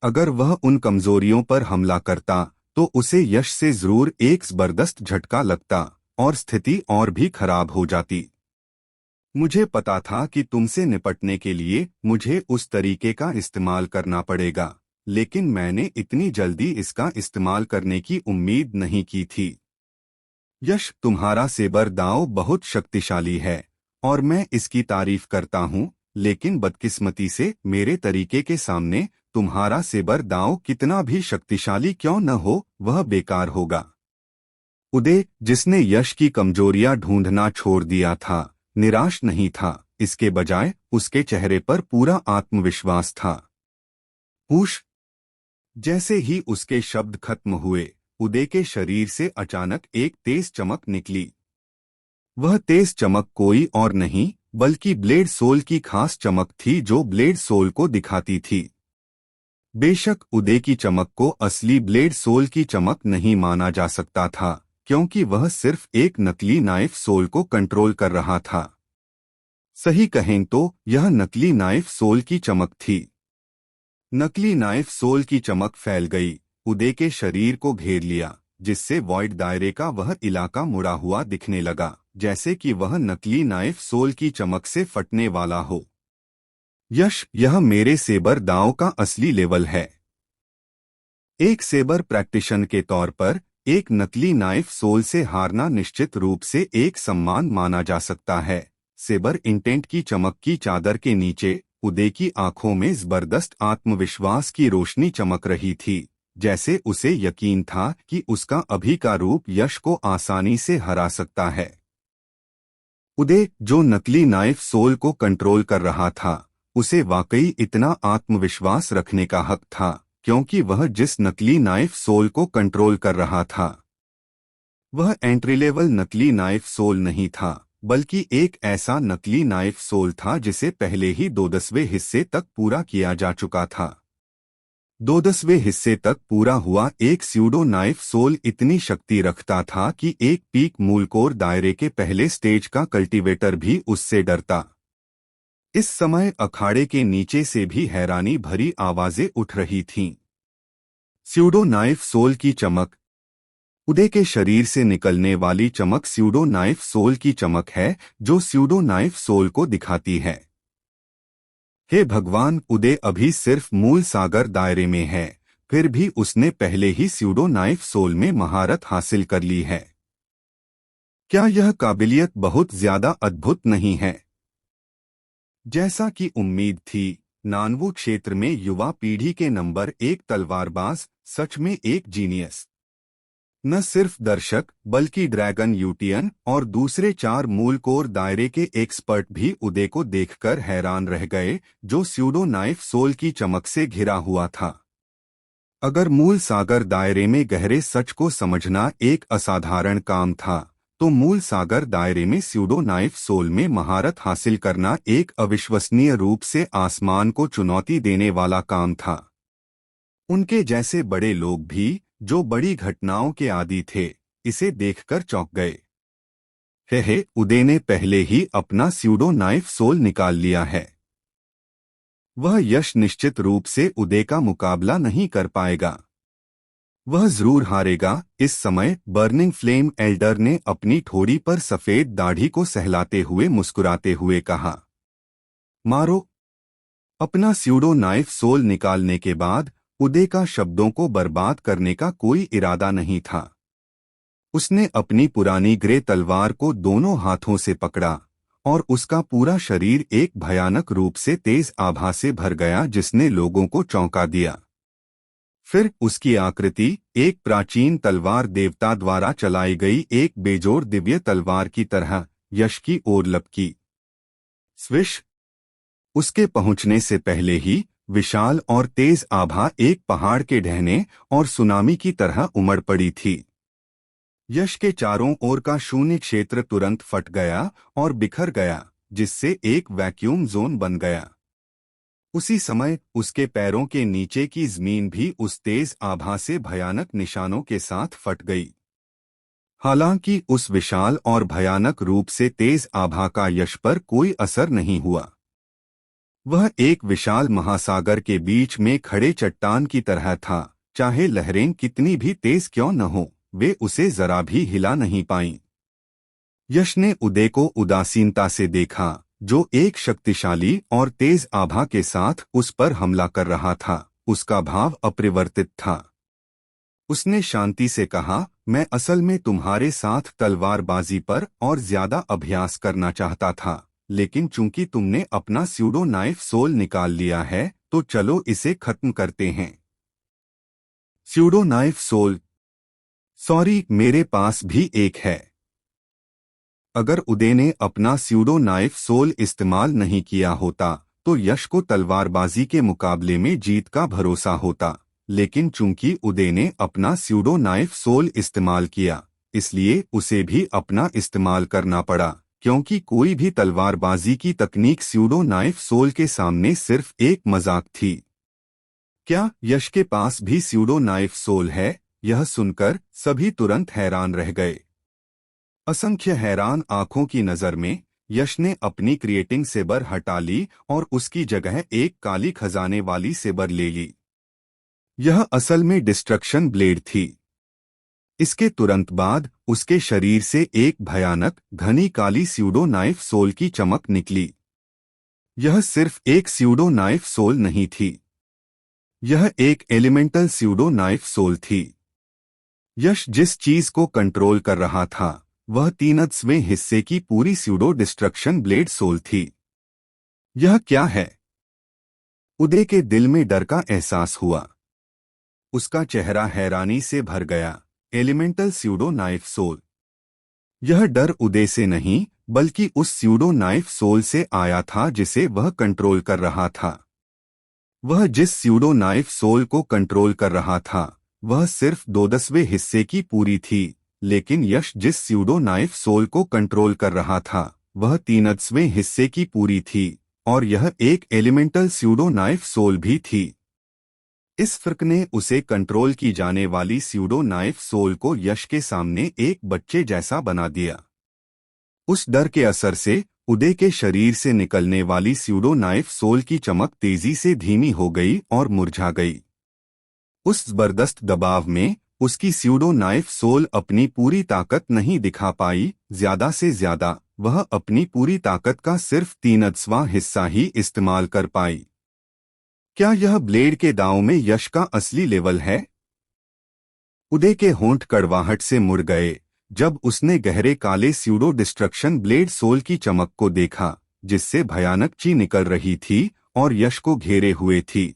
[SPEAKER 1] अगर वह उन कमजोरियों पर हमला करता तो उसे यश से जरूर एक जबरदस्त झटका लगता और स्थिति और भी खराब हो जाती। मुझे पता था कि तुमसे निपटने के लिए मुझे उस तरीके का इस्तेमाल करना पड़ेगा, लेकिन मैंने इतनी जल्दी इसका इस्तेमाल करने की उम्मीद नहीं की थी। यश, तुम्हारा सेबर दांव बहुत शक्तिशाली है और मैं इसकी तारीफ करता हूँ, लेकिन बदकिस्मती से मेरे तरीके के सामने तुम्हारा सेबर दांव कितना भी शक्तिशाली क्यों न हो, वह बेकार होगा। उदय, जिसने यश की कमजोरियां ढूंढना छोड़ दिया था, निराश नहीं था। इसके बजाय उसके चेहरे पर पूरा आत्मविश्वास था। हुश! जैसे ही उसके शब्द खत्म हुए, उदय के शरीर से अचानक एक तेज चमक निकली। वह तेज चमक कोई और नहीं बल्कि ब्लेड सोल की खास चमक थी जो ब्लेड सोल को दिखाती थी। बेशक उदय की चमक को असली ब्लेड सोल की चमक नहीं माना जा सकता था, क्योंकि वह सिर्फ एक नकली नाइफ सोल को कंट्रोल कर रहा था। सही कहें तो यह नकली नाइफ सोल की चमक थी। नकली नाइफ सोल की चमक फैल गई, उदय के शरीर को घेर लिया, जिससे वॉइड दायरे का वह इलाका मुड़ा हुआ दिखने लगा, जैसे कि वह नकली नाइफ सोल की चमक से फटने वाला हो। यश, यह मेरे सेबर दांव का असली लेवल है। एक सेबर प्रैक्टिशनर के तौर पर एक नकली नाइफ सोल से हारना निश्चित रूप से एक सम्मान माना जा सकता है। सेबर इंटेंट की चमक की चादर के नीचे उदय की आंखों में जबरदस्त आत्मविश्वास की रोशनी चमक रही थी, जैसे उसे यकीन था कि उसका अभी का रूप यश को आसानी से हरा सकता है। उदय, जो नकली नाइफ सोल को कंट्रोल कर रहा था, उसे वाकई इतना आत्मविश्वास रखने का हक था, क्योंकि वह जिस नकली नाइफ सोल को कंट्रोल कर रहा था वह एंट्री लेवल नकली नाइफ सोल नहीं था, बल्कि एक ऐसा नकली नाइफ सोल था जिसे पहले ही 2/10वें हिस्से तक पूरा किया जा चुका था। 2/10वें हिस्से तक पूरा हुआ एक स्यूडो नाइफ सोल इतनी शक्ति रखता था कि एक पीक मूलकोर दायरे के पहले स्टेज का कल्टीवेटर भी उससे डरता। इस समय अखाड़े के नीचे से भी हैरानी भरी आवाजें उठ रही थीं। स्यूडो नाइफ सोल की चमक। उदय के शरीर से निकलने वाली चमक स्यूडो नाइफ सोल की चमक है, जो स्यूडो नाइफ सोल को दिखाती है। हे भगवान, उदय अभी सिर्फ मूल सागर दायरे में है, फिर भी उसने पहले ही स्यूडो नाइफ सोल में महारत हासिल कर ली है। क्या यह काबिलियत बहुत ज्यादा अद्भुत नहीं है? जैसा कि उम्मीद थी, नानवू क्षेत्र में युवा पीढ़ी के नंबर 1 तलवारबाज सच में एक जीनियस। न सिर्फ दर्शक बल्कि ड्रैगन यूटियन और दूसरे 4 मूल कोर दायरे के एक्सपर्ट भी उदय को देखकर हैरान रह गए, जो स्यूडो नाइफ सोल की चमक से घिरा हुआ था। अगर मूल सागर दायरे में गहरे सच को समझना एक असाधारण काम था, तो मूल सागर दायरे में स्यूडो नाइफ सोल में महारत हासिल करना एक अविश्वसनीय रूप से आसमान को चुनौती देने वाला काम था। उनके जैसे बड़े लोग भी, जो बड़ी घटनाओं के आदी थे, इसे देखकर चौंक गए। हे, उदय ने पहले ही अपना स्यूडो नाइफ सोल निकाल लिया है। वह यश निश्चित रूप से उदय का मुकाबला नहीं कर पाएगा। वह जरूर हारेगा। इस समय बर्निंग फ्लेम एल्डर ने अपनी ठोड़ी पर सफेद दाढ़ी को सहलाते हुए मुस्कुराते हुए कहा, मारो। अपना स्यूडो नाइफ सोल निकालने के बाद उदय का शब्दों को बर्बाद करने का कोई इरादा नहीं था। उसने अपनी पुरानी ग्रे तलवार को दोनों हाथों से पकड़ा और उसका पूरा शरीर एक भयानक रूप से तेज आभा से भर गया, जिसने लोगों को चौंका दिया। फिर उसकी आकृति एक प्राचीन तलवार देवता द्वारा चलाई गई एक बेजोड़ दिव्य तलवार की तरह यश की ओर लपकी। स्विश! उसके पहुंचने से पहले ही विशाल और तेज आभा एक पहाड़ के ढहने और सुनामी की तरह उमड़ पड़ी थी। यश के चारों ओर का शून्य क्षेत्र तुरंत फट गया और बिखर गया, जिससे एक वैक्यूम जोन बन गया। उसी समय उसके पैरों के नीचे की जमीन भी उस तेज आभा से भयानक निशानों के साथ फट गई। हालांकि उस विशाल और भयानक रूप से तेज आभा का यश पर कोई असर नहीं हुआ। वह एक विशाल महासागर के बीच में खड़े चट्टान की तरह था, चाहे लहरें कितनी भी तेज क्यों न हो, वे उसे जरा भी हिला नहीं पाईं। यश ने उदय को उदासीनता से देखा, जो एक शक्तिशाली और तेज आभा के साथ उस पर हमला कर रहा था। उसका भाव अपरिवर्तित था। उसने शांति से कहा, मैं असल में तुम्हारे साथ तलवारबाजी पर और ज्यादा अभ्यास करना चाहता था, लेकिन चूंकि तुमने अपना स्यूडो नाइफ सोल निकाल लिया है, तो चलो इसे खत्म करते हैं। Pseudo knife soul? सॉरी, मेरे पास भी एक है। अगर उदय ने अपना स्यूडो नाइफ सोल इस्तेमाल नहीं किया होता, तो यश को तलवारबाजी के मुकाबले में जीत का भरोसा होता। लेकिन चूंकि उदय ने अपना स्यूडो नाइफ सोल इस्तेमाल किया, इसलिए उसे भी अपना इस्तेमाल करना पड़ा, क्योंकि कोई भी तलवारबाजी की तकनीक स्यूडो नाइफ सोल के सामने सिर्फ एक मजाक थी। क्या यश के पास भी स्यूडो नाइफ सोल है? यह सुनकर सभी तुरंत हैरान रह गए। असंख्य हैरान आंखों की नजर में यश ने अपनी क्रिएटिंग सेबर हटा ली और उसकी जगह एक काली खजाने वाली सेबर ले ली। यह असल में डिस्ट्रक्शन ब्लेड थी। इसके तुरंत बाद उसके शरीर से एक भयानक घनी काली स्यूडो नाइफ सोल की चमक निकली। यह सिर्फ एक स्यूडो नाइफ सोल नहीं थी, यह एक एलिमेंटल स्यूडो नाइफ सोल थी। यश जिस चीज को कंट्रोल कर रहा था, वह 3/8वें हिस्से की पूरी स्यूडो डिस्ट्रक्शन ब्लेड सोल थी। यह क्या है? उदय के दिल में डर का एहसास हुआ। उसका चेहरा हैरानी से भर गया। Elemental pseudo knife soul? यह डर उदय से नहीं, बल्कि उस स्यूडो नाइफ सोल से आया था जिसे वह कंट्रोल कर रहा था। वह जिस स्यूडो नाइफ सोल को कंट्रोल कर रहा था, वह सिर्फ 2/10वें हिस्से की पूरी थी, लेकिन यश जिस स्यूडो नाइफ सोल को कंट्रोल कर रहा था, वह 3/8वें हिस्से की पूरी थी, और यह एक एलिमेंटल स्यूडो नाइफ सोल भी थी। इस फर्क ने उसे कंट्रोल की जाने वाली स्यूडो नाइफ सोल को यश के सामने एक बच्चे जैसा बना दिया। उस डर के असर से उदय के शरीर से निकलने वाली स्यूडो नाइफ सोल की चमक तेजी से धीमी हो गई और मुरझा गई। उस जबरदस्त दबाव में उसकी स्यूडो नाइफ सोल अपनी पूरी ताकत नहीं दिखा पाई। ज्यादा से ज्यादा वह अपनी पूरी ताकत का सिर्फ 3/8वां हिस्सा ही इस्तेमाल कर पाई। क्या यह ब्लेड के दांव में यश का असली लेवल है? उदय के होंठ कड़वाहट से मुड़ गए जब उसने गहरे काले स्यूडो डिस्ट्रक्शन ब्लेड सोल की चमक को देखा, जिससे भयानक ची निकल रही थी और यश को घेरे हुए थी।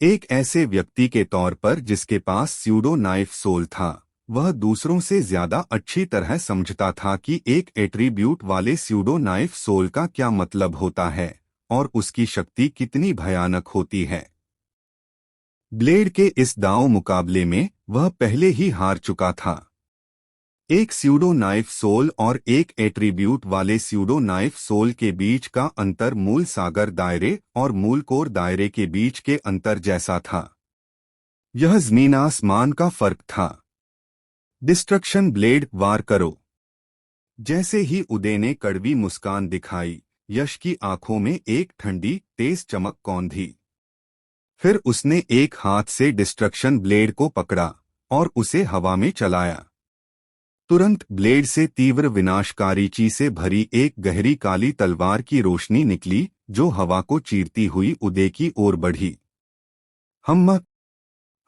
[SPEAKER 1] एक ऐसे व्यक्ति के तौर पर जिसके पास स्यूडो नाइफ सोल था, वह दूसरों से ज्यादा अच्छी तरह समझता था कि एक एट्रीब्यूट वाले स्यूडो नाइफ सोल का क्या मतलब होता है और उसकी शक्ति कितनी भयानक होती है। ब्लेड के इस दांव मुकाबले में वह पहले ही हार चुका था। एक स्यूडो नाइफ सोल और एक एट्रीब्यूट वाले स्यूडो नाइफ सोल के बीच का अंतर मूल सागर दायरे और मूल कोर दायरे के बीच के अंतर जैसा था। यह जमीन आसमान का फर्क था। डिस्ट्रक्शन ब्लेड वार करो। जैसे ही उदय ने कड़वी मुस्कान दिखाई, यश की आंखों में एक ठंडी तेज चमक कौंधी। फिर उसने एक हाथ से डिस्ट्रक्शन ब्लेड को पकड़ा और उसे हवा में चलाया। तुरंत ब्लेड से तीव्र विनाशकारी ची से भरी एक गहरी काली तलवार की रोशनी निकली, जो हवा को चीरती हुई उदय की ओर बढ़ी। हम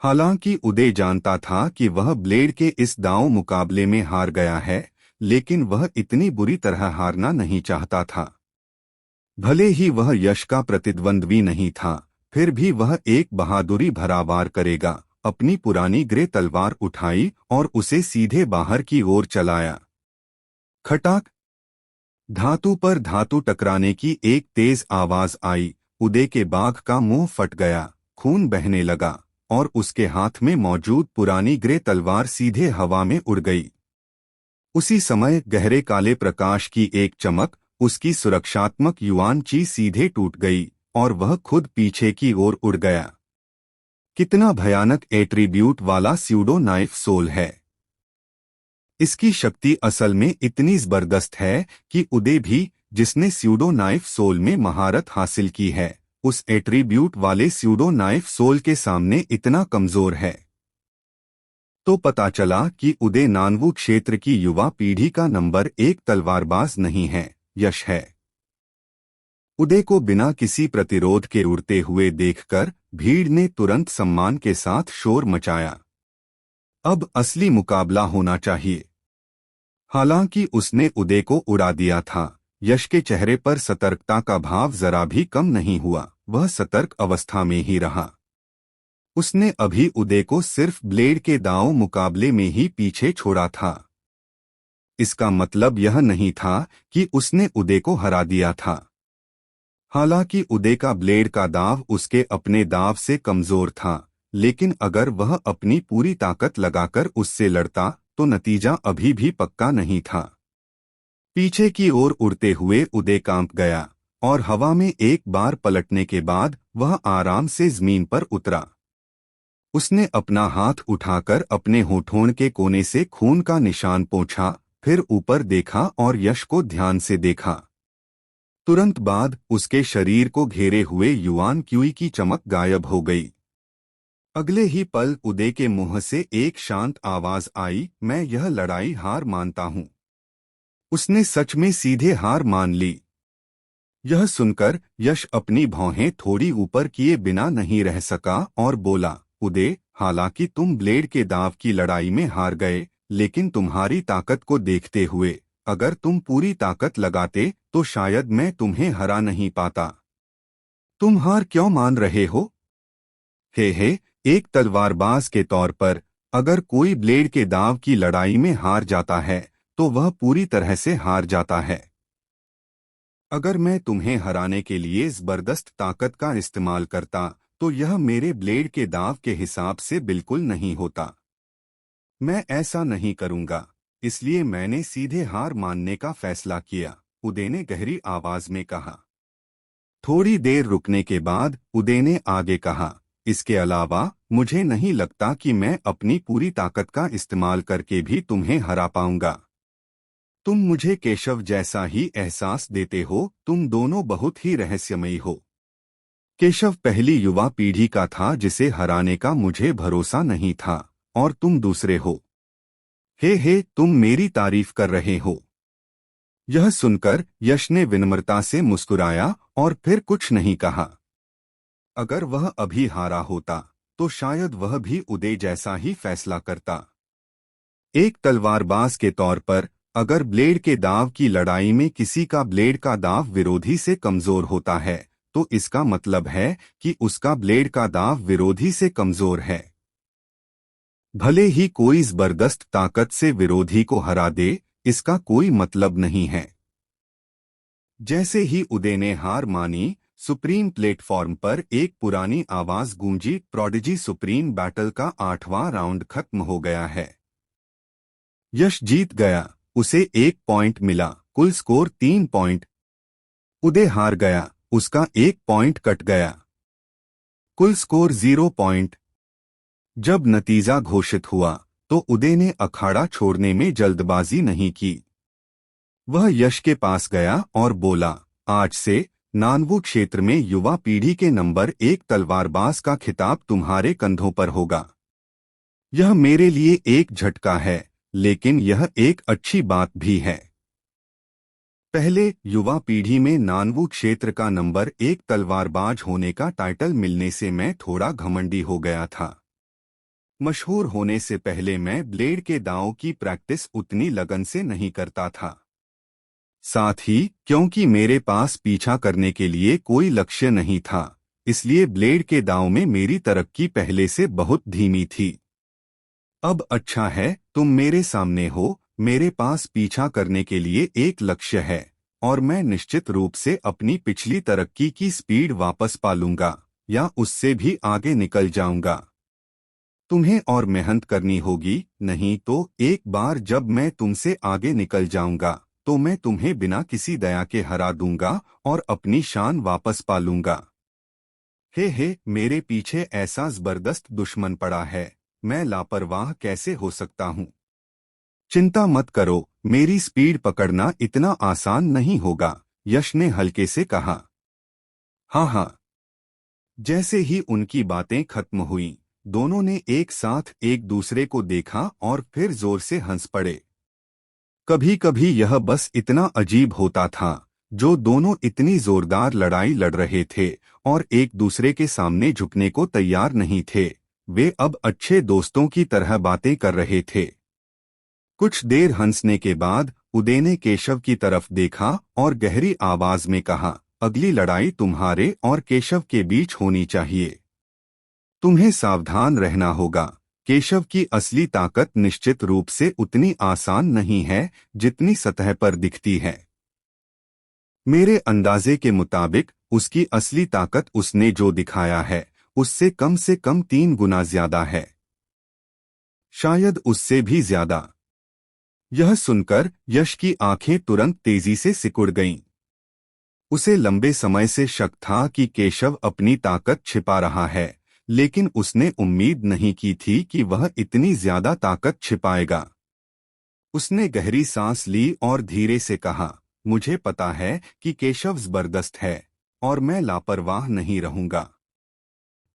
[SPEAKER 1] हालांकि उदय जानता था कि वह ब्लेड के इस दांव मुकाबले में हार गया है, लेकिन वह इतनी बुरी तरह हारना नहीं चाहता था। भले ही वह यश का प्रतिद्वंद्वी नहीं था, फिर भी वह एक बहादुरी भरा वार करेगा। अपनी पुरानी ग्रे तलवार उठाई और उसे सीधे बाहर की ओर चलाया। खटाक! धातु पर धातु टकराने की एक तेज आवाज आई। उदय के बाघ का मुंह फट गया, खून बहने लगा और उसके हाथ में मौजूद पुरानी ग्रे तलवार सीधे हवा में उड़ गई। उसी समय गहरे काले प्रकाश की एक चमक उसकी सुरक्षात्मक युआन ची सीधे टूट गई और वह खुद पीछे की ओर उड़ गया। कितना भयानक एट्रीब्यूट वाला स्यूडो नाइफ सोल है! इसकी शक्ति असल में इतनी जबरदस्त है कि उदय भी, जिसने स्यूडो नाइफ सोल में महारत हासिल की है, उस एट्रीब्यूट वाले स्यूडो नाइफ सोल के सामने इतना कमजोर है। तो पता चला कि उदय नानवू क्षेत्र की युवा पीढ़ी का नंबर 1 तलवारबाज नहीं है, यश है। उदय को बिना किसी प्रतिरोध के उड़ते हुए देखकर भीड़ ने तुरंत सम्मान के साथ शोर मचाया। अब असली मुकाबला होना चाहिए। हालांकि उसने उदय को उड़ा दिया था, यश के चेहरे पर सतर्कता का भाव जरा भी कम नहीं हुआ। वह सतर्क अवस्था में ही रहा। उसने अभी उदय को सिर्फ ब्लेड के दांव मुकाबले में ही पीछे छोड़ा था। इसका मतलब यह नहीं था कि उसने उदय को हरा दिया था। हालांकि उदय का ब्लेड का दाव उसके अपने दाव से कमजोर था, लेकिन अगर वह अपनी पूरी ताकत लगाकर उससे लड़ता तो नतीजा अभी भी पक्का नहीं था। पीछे की ओर उड़ते हुए उदय कांप गया और हवा में एक बार पलटने के बाद वह आराम से जमीन पर उतरा। उसने अपना हाथ उठाकर अपने होठों के कोने से खून का निशान पोंछा, फिर ऊपर देखा और यश को ध्यान से देखा। तुरंत बाद उसके शरीर को घेरे हुए युआन क्यूई की चमक गायब हो गई। अगले ही पल उदय के मुंह से एक शांत आवाज आई, मैं यह लड़ाई हार मानता हूं। उसने सच में सीधे हार मान ली। यह सुनकर यश अपनी भौहें थोड़ी ऊपर किए बिना नहीं रह सका और बोला, उदय, हालांकि तुम ब्लेड के दांव की लड़ाई में हार गए, लेकिन तुम्हारी ताकत को देखते हुए अगर तुम पूरी ताकत लगाते तो शायद मैं तुम्हें हरा नहीं पाता। तुम हार क्यों मान रहे हो? हे, एक तलवारबाज के तौर पर अगर कोई ब्लेड के दांव की लड़ाई में हार जाता है तो वह पूरी तरह से हार जाता है। अगर मैं तुम्हें हराने के लिए जबरदस्त ताकत का इस्तेमाल करता तो यह मेरे ब्लेड के दांव के हिसाब से बिल्कुल नहीं होता। मैं ऐसा नहीं करूंगा, इसलिए मैंने सीधे हार मानने का फैसला किया, उदय ने गहरी आवाज में कहा। थोड़ी देर रुकने के बाद उदय ने आगे कहा, इसके अलावा मुझे नहीं लगता कि मैं अपनी पूरी ताकत का इस्तेमाल करके भी तुम्हें हरा पाऊंगा। तुम मुझे केशव जैसा ही एहसास देते हो, तुम दोनों बहुत ही रहस्यमयी हो। केशव पहली युवा पीढ़ी का था जिसे हराने का मुझे भरोसा नहीं था, और तुम दूसरे हो। हे, तुम मेरी तारीफ कर रहे हो। यह सुनकर यश ने विनम्रता से मुस्कुराया और फिर कुछ नहीं कहा। अगर वह अभी हारा होता तो शायद वह भी उदय जैसा ही फैसला करता। एक तलवारबाज के तौर पर अगर ब्लेड के दांव की लड़ाई में किसी का ब्लेड का दांव विरोधी से कमजोर होता है तो इसका मतलब है कि उसका ब्लेड का दांव विरोधी से कमजोर है। भले ही कोई जबरदस्त ताकत से विरोधी को हरा दे, इसका कोई मतलब नहीं है। जैसे ही उदय ने हार मानी, सुप्रीम प्लेटफॉर्म पर एक पुरानी आवाज गूंजी, प्रोडिजी सुप्रीम बैटल का 8वां राउंड खत्म हो गया है। यश जीत गया, उसे 1 पॉइंट मिला, कुल स्कोर 3 पॉइंट। उदय हार गया, उसका 1 पॉइंट कट गया, कुल स्कोर 0 पॉइंट। जब नतीजा घोषित हुआ तो उदय ने अखाड़ा छोड़ने में जल्दबाजी नहीं की। वह यश के पास गया और बोला, आज से नानवू क्षेत्र में युवा पीढ़ी के नंबर 1 तलवारबाज का खिताब तुम्हारे कंधों पर होगा। यह मेरे लिए एक झटका है, लेकिन यह एक अच्छी बात भी है। पहले युवा पीढ़ी में नानवू क्षेत्र का नंबर 1 तलवारबाज होने का टाइटल मिलने से मैं थोड़ा घमंडी हो गया था। मशहूर होने से पहले मैं ब्लेड के दांव की प्रैक्टिस उतनी लगन से नहीं करता था। साथ ही क्योंकि मेरे पास पीछा करने के लिए कोई लक्ष्य नहीं था, इसलिए ब्लेड के दांव में मेरी तरक्की पहले से बहुत धीमी थी। अब अच्छा है तुम मेरे सामने हो, मेरे पास पीछा करने के लिए एक लक्ष्य है और मैं निश्चित रूप से अपनी पिछली तरक्की की स्पीड वापस पा लूंगा या उससे भी आगे निकल जाऊंगा। तुम्हें और मेहनत करनी होगी, नहीं तो एक बार जब मैं तुमसे आगे निकल जाऊंगा तो मैं तुम्हें बिना किसी दया के हरा दूंगा और अपनी शान वापस पा लूंगा। हे, मेरे पीछे ऐसा जबरदस्त दुश्मन पड़ा है, मैं लापरवाह कैसे हो सकता हूँ? चिंता मत करो, मेरी स्पीड पकड़ना इतना आसान नहीं होगा, यश ने हल्के से कहा। हाँ, जैसे ही उनकी बातें खत्म हुईं, दोनों ने एक साथ एक दूसरे को देखा और फिर जोर से हंस पड़े। कभी कभी यह बस इतना अजीब होता था, जो दोनों इतनी जोरदार लड़ाई लड़ रहे थे और एक दूसरे के सामने झुकने को तैयार नहीं थे। वे अब अच्छे दोस्तों की तरह बातें कर रहे थे। कुछ देर हंसने के बाद उदय ने केशव की तरफ देखा और गहरी आवाज में कहा, अगली लड़ाई तुम्हारे और केशव के बीच होनी चाहिए। तुम्हें सावधान रहना होगा। केशव की असली ताकत निश्चित रूप से उतनी आसान नहीं है जितनी सतह पर दिखती है। मेरे अंदाजे के मुताबिक उसकी असली ताकत उसने जो दिखाया है उससे कम 3 गुना ज्यादा है, शायद उससे भी ज्यादा। यह सुनकर यश की आंखें तुरंत तेजी से सिकुड़ गईं। उसे लंबे समय से शक था कि केशव अपनी ताकत छिपा रहा है, लेकिन उसने उम्मीद नहीं की थी कि वह इतनी ज्यादा ताकत छिपाएगा। उसने गहरी सांस ली और धीरे से कहा, मुझे पता है कि केशव जबरदस्त है और मैं लापरवाह नहीं रहूंगा।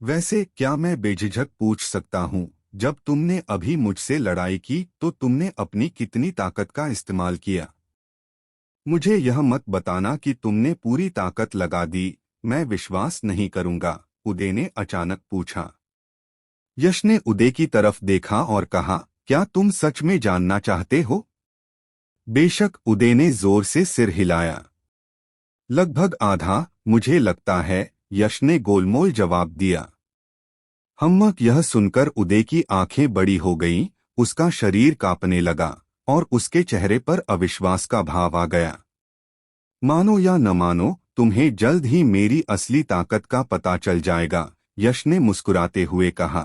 [SPEAKER 1] वैसे क्या मैं बेझिझक पूछ सकता हूँ, जब तुमने अभी मुझसे लड़ाई की तो तुमने अपनी कितनी ताकत का इस्तेमाल किया? मुझे यह मत बताना कि तुमने पूरी ताकत लगा दी, मैं विश्वास नहीं करूंगा, उदय ने अचानक पूछा। यश ने उदय की तरफ देखा और कहा, क्या तुम सच में जानना चाहते हो? बेशक, उदय ने जोर से सिर हिलाया। लगभग आधा, मुझे लगता है, यश ने गोलमोल जवाब दिया। हम्मक यह सुनकर उदय की आंखें बड़ी हो गईं, उसका शरीर कांपने लगा और उसके चेहरे पर अविश्वास का भाव आ गया। मानो या न मानो, तुम्हें जल्द ही मेरी असली ताकत का पता चल जाएगा, यश ने मुस्कुराते हुए कहा।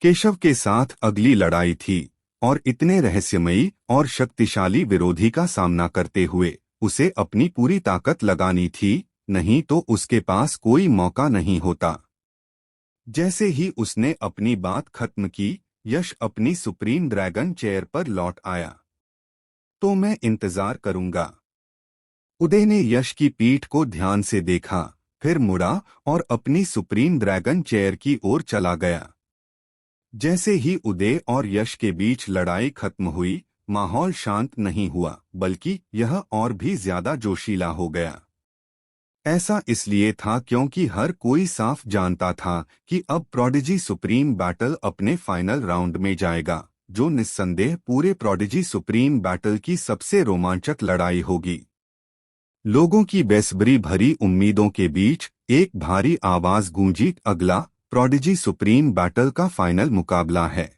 [SPEAKER 1] केशव के साथ अगली लड़ाई थी और इतने रहस्यमयी और शक्तिशाली विरोधी का सामना करते हुए उसे अपनी पूरी ताकत लगानी थी, नहीं तो उसके पास कोई मौका नहीं होता। जैसे ही उसने अपनी बात खत्म की, यश अपनी सुप्रीम ड्रैगन चेयर पर लौट आया। तो मैं इंतजार करूंगा। उदय ने यश की पीठ को ध्यान से देखा, फिर मुड़ा और अपनी सुप्रीम ड्रैगन चेयर की ओर चला गया। जैसे ही उदय और यश के बीच लड़ाई खत्म हुई, माहौल शांत नहीं हुआ, बल्कि यह और भी ज्यादा जोशीला हो गया। ऐसा इसलिए था क्योंकि हर कोई साफ जानता था कि अब प्रोडिजी सुप्रीम बैटल अपने फाइनल राउंड में जाएगा, जो निस्संदेह पूरे प्रोडिजी सुप्रीम बैटल की सबसे रोमांचक लड़ाई होगी। लोगों की बेसब्री भरी उम्मीदों के बीच एक भारी आवाज गूंजी, अगला प्रोडिजी सुप्रीम बैटल का फाइनल मुकाबला है।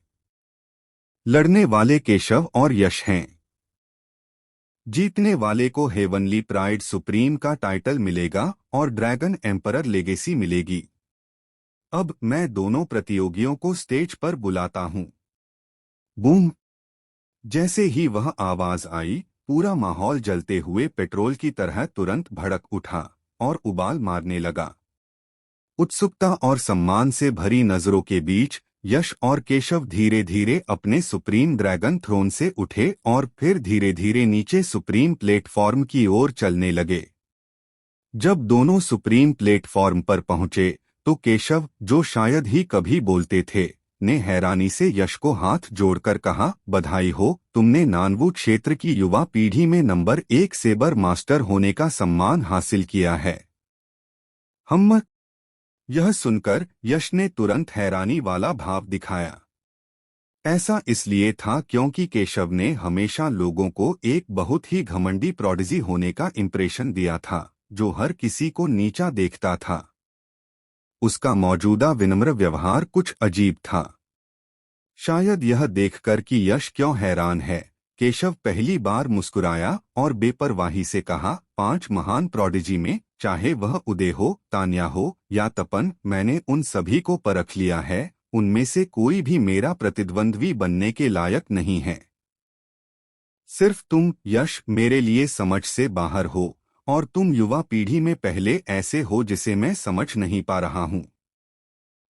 [SPEAKER 1] लड़ने वाले केशव और यश हैं। जीतने वाले को हेवनली प्राइड सुप्रीम का टाइटल मिलेगा और ड्रैगन एम्परर लेगेसी मिलेगी। अब मैं दोनों प्रतियोगियों को स्टेज पर बुलाता हूं। बूम! जैसे ही वह आवाज आई, पूरा माहौल जलते हुए पेट्रोल की तरह तुरंत भड़क उठा और उबाल मारने लगा। उत्सुकता और सम्मान से भरी नजरों के बीच यश और केशव धीरे धीरे अपने सुप्रीम ड्रैगन थ्रोन से उठे और फिर धीरे धीरे नीचे सुप्रीम प्लेटफॉर्म की ओर चलने लगे। जब दोनों सुप्रीम प्लेटफॉर्म पर पहुंचे तो केशव, जो शायद ही कभी बोलते थे, ने हैरानी से यश को हाथ जोड़कर कहा, बधाई हो, तुमने नानवू क्षेत्र की युवा पीढ़ी में नंबर 1 सेबर मास्टर होने का सम्मान हासिल किया है। हम यह सुनकर यश ने तुरंत हैरानी वाला भाव दिखाया। ऐसा इसलिए था क्योंकि केशव ने हमेशा लोगों को एक बहुत ही घमंडी प्रोडिजी होने का इंप्रेशन दिया था, जो हर किसी को नीचा देखता था। उसका मौजूदा विनम्र व्यवहार कुछ अजीब था। शायद यह देखकर कि यश क्यों हैरान है, केशव पहली बार मुस्कुराया और बेपरवाही से कहा, 5 महान प्रोडिजी में, चाहे वह उदय हो, तान्या हो या तपन, मैंने उन सभी को परख लिया है, उनमें से कोई भी मेरा प्रतिद्वंद्वी बनने के लायक नहीं है। सिर्फ तुम, यश, मेरे लिए समझ से बाहर हो, और तुम युवा पीढ़ी में पहले ऐसे हो जिसे मैं समझ नहीं पा रहा हूँ।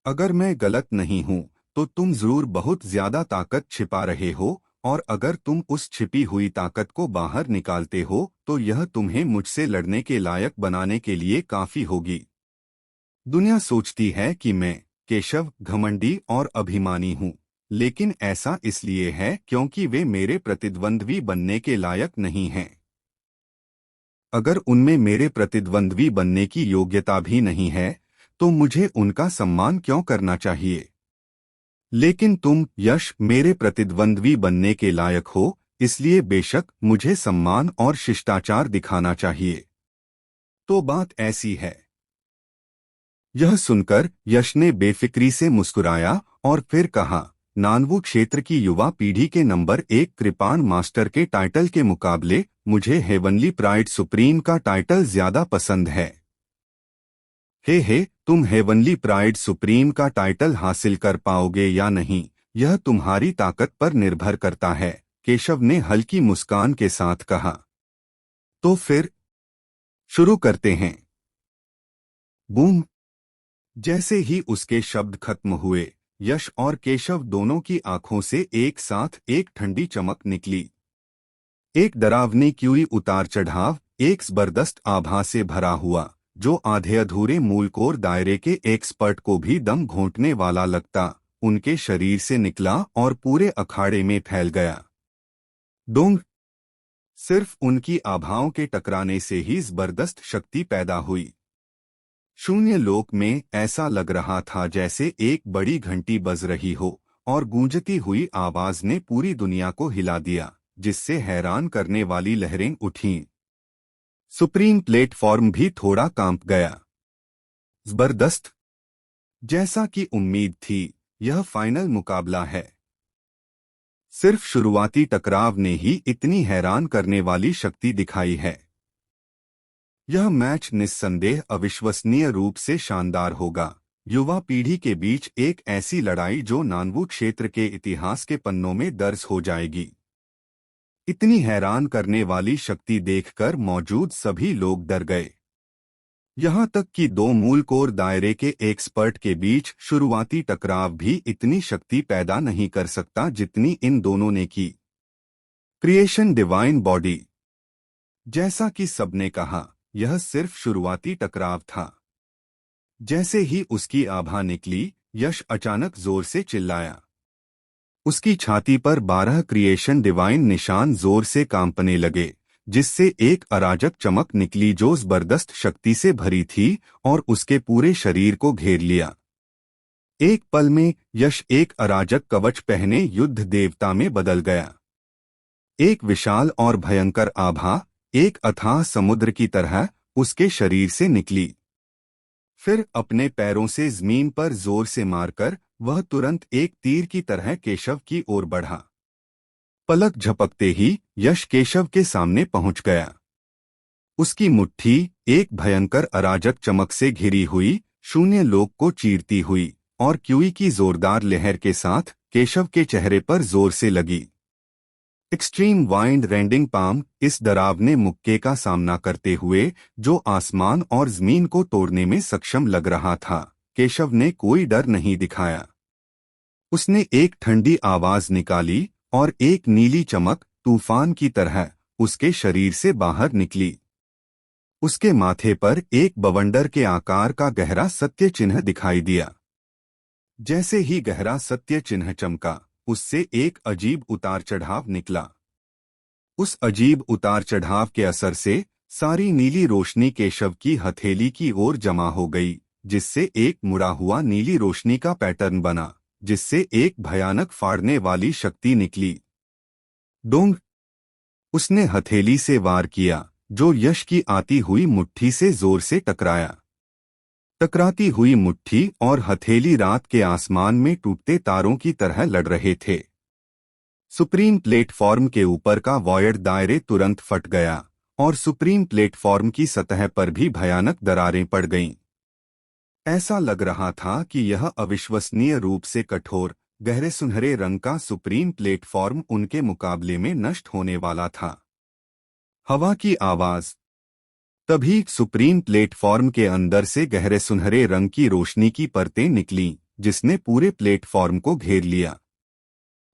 [SPEAKER 1] अगर मैं गलत नहीं हूँ तो तुम जरूर बहुत ज्यादा ताकत छिपा रहे हो, और अगर तुम उस छिपी हुई ताकत को बाहर निकालते हो तो यह तुम्हें मुझसे लड़ने के लायक बनाने के लिए काफी होगी। दुनिया सोचती है कि मैं, केशव, घमंडी और अभिमानी हूँ, लेकिन ऐसा इसलिए है क्योंकि वे मेरे प्रतिद्वंद्वी बनने के लायक नहीं हैं। अगर उनमें मेरे प्रतिद्वंद्वी बनने की योग्यता भी नहीं है, तो मुझे उनका सम्मान क्यों करना चाहिए? लेकिन तुम, यश, मेरे प्रतिद्वंद्वी बनने के लायक हो, इसलिए बेशक मुझे सम्मान और शिष्टाचार दिखाना चाहिए। तो बात ऐसी है। यह सुनकर यश ने बेफिक्री से मुस्कुराया और फिर कहा, नानवू क्षेत्र की युवा पीढ़ी के नंबर 1 कृपाण मास्टर के टाइटल के मुकाबले मुझे हेवनली प्राइड सुप्रीम का टाइटल ज्यादा पसंद है। हे, तुम हेवनली प्राइड सुप्रीम का टाइटल हासिल कर पाओगे या नहीं, यह तुम्हारी ताकत पर निर्भर करता है, केशव ने हल्की मुस्कान के साथ कहा। तो फिर शुरू करते हैं। बूम! जैसे ही उसके शब्द खत्म हुए, यश और केशव दोनों की आंखों से एक साथ एक ठंडी चमक निकली। एक डरावनी क्यूई उतार चढ़ाव, एक जबरदस्त आभा से भरा हुआ, जो आधे अधूरे मूलकोर दायरे के एक्सपर्ट को भी दम घोंटने वाला लगता, उनके शरीर से निकला और पूरे अखाड़े में फैल गया। डोंग! सिर्फ उनकी आभाओं के टकराने से ही जबरदस्त शक्ति पैदा हुई। शून्य लोक में ऐसा लग रहा था जैसे एक बड़ी घंटी बज रही हो, और गूंजती हुई आवाज ने पूरी दुनिया को हिला दिया, जिससे हैरान करने वाली लहरें उठीं। सुप्रीम प्लेटफॉर्म भी थोड़ा कांप गया। जबरदस्त! जैसा कि उम्मीद थी, यह फाइनल मुकाबला है। सिर्फ शुरुआती टकराव ने ही इतनी हैरान करने वाली शक्ति दिखाई है। यह मैच निस्संदेह अविश्वसनीय रूप से शानदार होगा। युवा पीढ़ी के बीच एक ऐसी लड़ाई जो नानवू क्षेत्र के इतिहास के पन्नों में दर्ज हो जाएगी। इतनी हैरान करने वाली शक्ति देखकर मौजूद सभी लोग डर गए। यहाँ तक कि दो मूल कोर दायरे के एक्सपर्ट के बीच शुरुआती टकराव भी इतनी शक्ति पैदा नहीं कर सकता जितनी इन दोनों ने की। Creation divine body. जैसा कि सबने कहा, यह सिर्फ शुरुआती टकराव था। जैसे ही उसकी आभा निकली, यश अचानक जोर से चिल्लाया। उसकी छाती पर 12 क्रिएशन डिवाइन निशान जोर से कांपने लगे, जिससे एक अराजक चमक निकली जो जबरदस्त शक्ति से भरी थी और उसके पूरे शरीर को घेर लिया। एक पल में यश एक अराजक कवच पहने युद्ध देवता में बदल गया। एक विशाल और भयंकर आभा, एक अथाह समुद्र की तरह, उसके शरीर से निकली। फिर अपने पैरों से जमीन पर जोर से मारकर वह तुरंत एक तीर की तरह केशव की ओर बढ़ा। पलक झपकते ही यश केशव के सामने पहुंच गया। उसकी मुट्ठी एक भयंकर अराजक चमक से घिरी हुई, शून्य लोक को चीरती हुई, और क्यूई की जोरदार लहर के साथ केशव के चेहरे पर जोर से लगी। Extreme wind rending palm. इस डरावने मुक्के का सामना करते हुए, जो आसमान और जमीन को तोड़ने में सक्षम लग रहा था, केशव ने कोई डर नहीं दिखाया। उसने एक ठंडी आवाज निकाली और एक नीली चमक, तूफान की तरह, उसके शरीर से बाहर निकली। उसके माथे पर एक बवंडर के आकार का गहरा सत्य चिन्ह दिखाई दिया। जैसे ही गहरा सत्य चिन्ह चमका, उससे एक अजीब उतार चढ़ाव निकला। उस अजीब उतार चढ़ाव के असर से सारी नीली रोशनी केशव की हथेली की ओर जमा हो गई, जिससे एक मुड़ा हुआ नीली रोशनी का पैटर्न बना, जिससे एक भयानक फाड़ने वाली शक्ति निकली। डोंग! उसने हथेली से वार किया, जो यश की आती हुई मुट्ठी से जोर से टकराया। टकराती हुई मुट्ठी और हथेली रात के आसमान में टूटते तारों की तरह लड़ रहे थे। सुप्रीम प्लेटफॉर्म के ऊपर का वॉयड दायरे तुरंत फट गया और सुप्रीम प्लेटफॉर्म की सतह पर भी भयानक दरारें पड़ गईं। ऐसा लग रहा था कि यह अविश्वसनीय रूप से कठोर, गहरे सुनहरे रंग का सुप्रीम प्लेटफॉर्म उनके मुकाबले में नष्ट होने वाला था। हवा की आवाज। तभी सुप्रीम प्लेटफॉर्म के अंदर से गहरे सुनहरे रंग की रोशनी की परतें निकलीं, जिसने पूरे प्लेटफॉर्म को घेर लिया।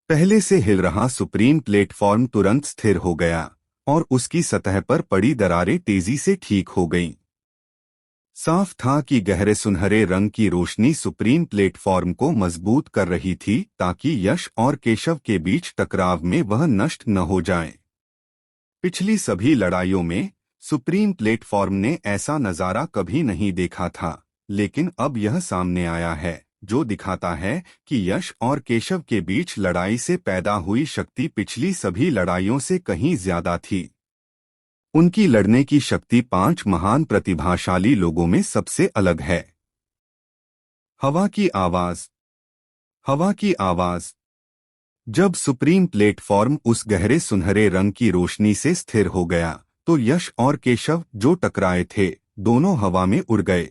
[SPEAKER 1] पहले से हिल रहा सुप्रीम प्लेटफॉर्म तुरंत स्थिर हो गया और उसकी सतह पर पड़ी दरारें तेजी से ठीक हो गईं। साफ था कि गहरे सुनहरे रंग की रोशनी सुप्रीम प्लेटफॉर्म को मजबूत कर रही थी ताकि यश और केशव के बीच टकराव में वह नष्ट न हो जाए। पिछली सभी लड़ाइयों में सुप्रीम प्लेटफॉर्म ने ऐसा नजारा कभी नहीं देखा था, लेकिन अब यह सामने आया है, जो दिखाता है कि यश और केशव के बीच लड़ाई से पैदा हुई शक्ति पिछली सभी लड़ाइयों से कहीं ज्यादा थी। उनकी लड़ने की शक्ति 5 महान प्रतिभाशाली लोगों में सबसे अलग है। हवा की आवाज। हवा की आवाज। जब सुप्रीम प्लेटफॉर्म उस गहरे सुनहरे रंग की रोशनी से स्थिर हो गया, तो यश और केशव जो टकराए थे, दोनों हवा में उड़ गए।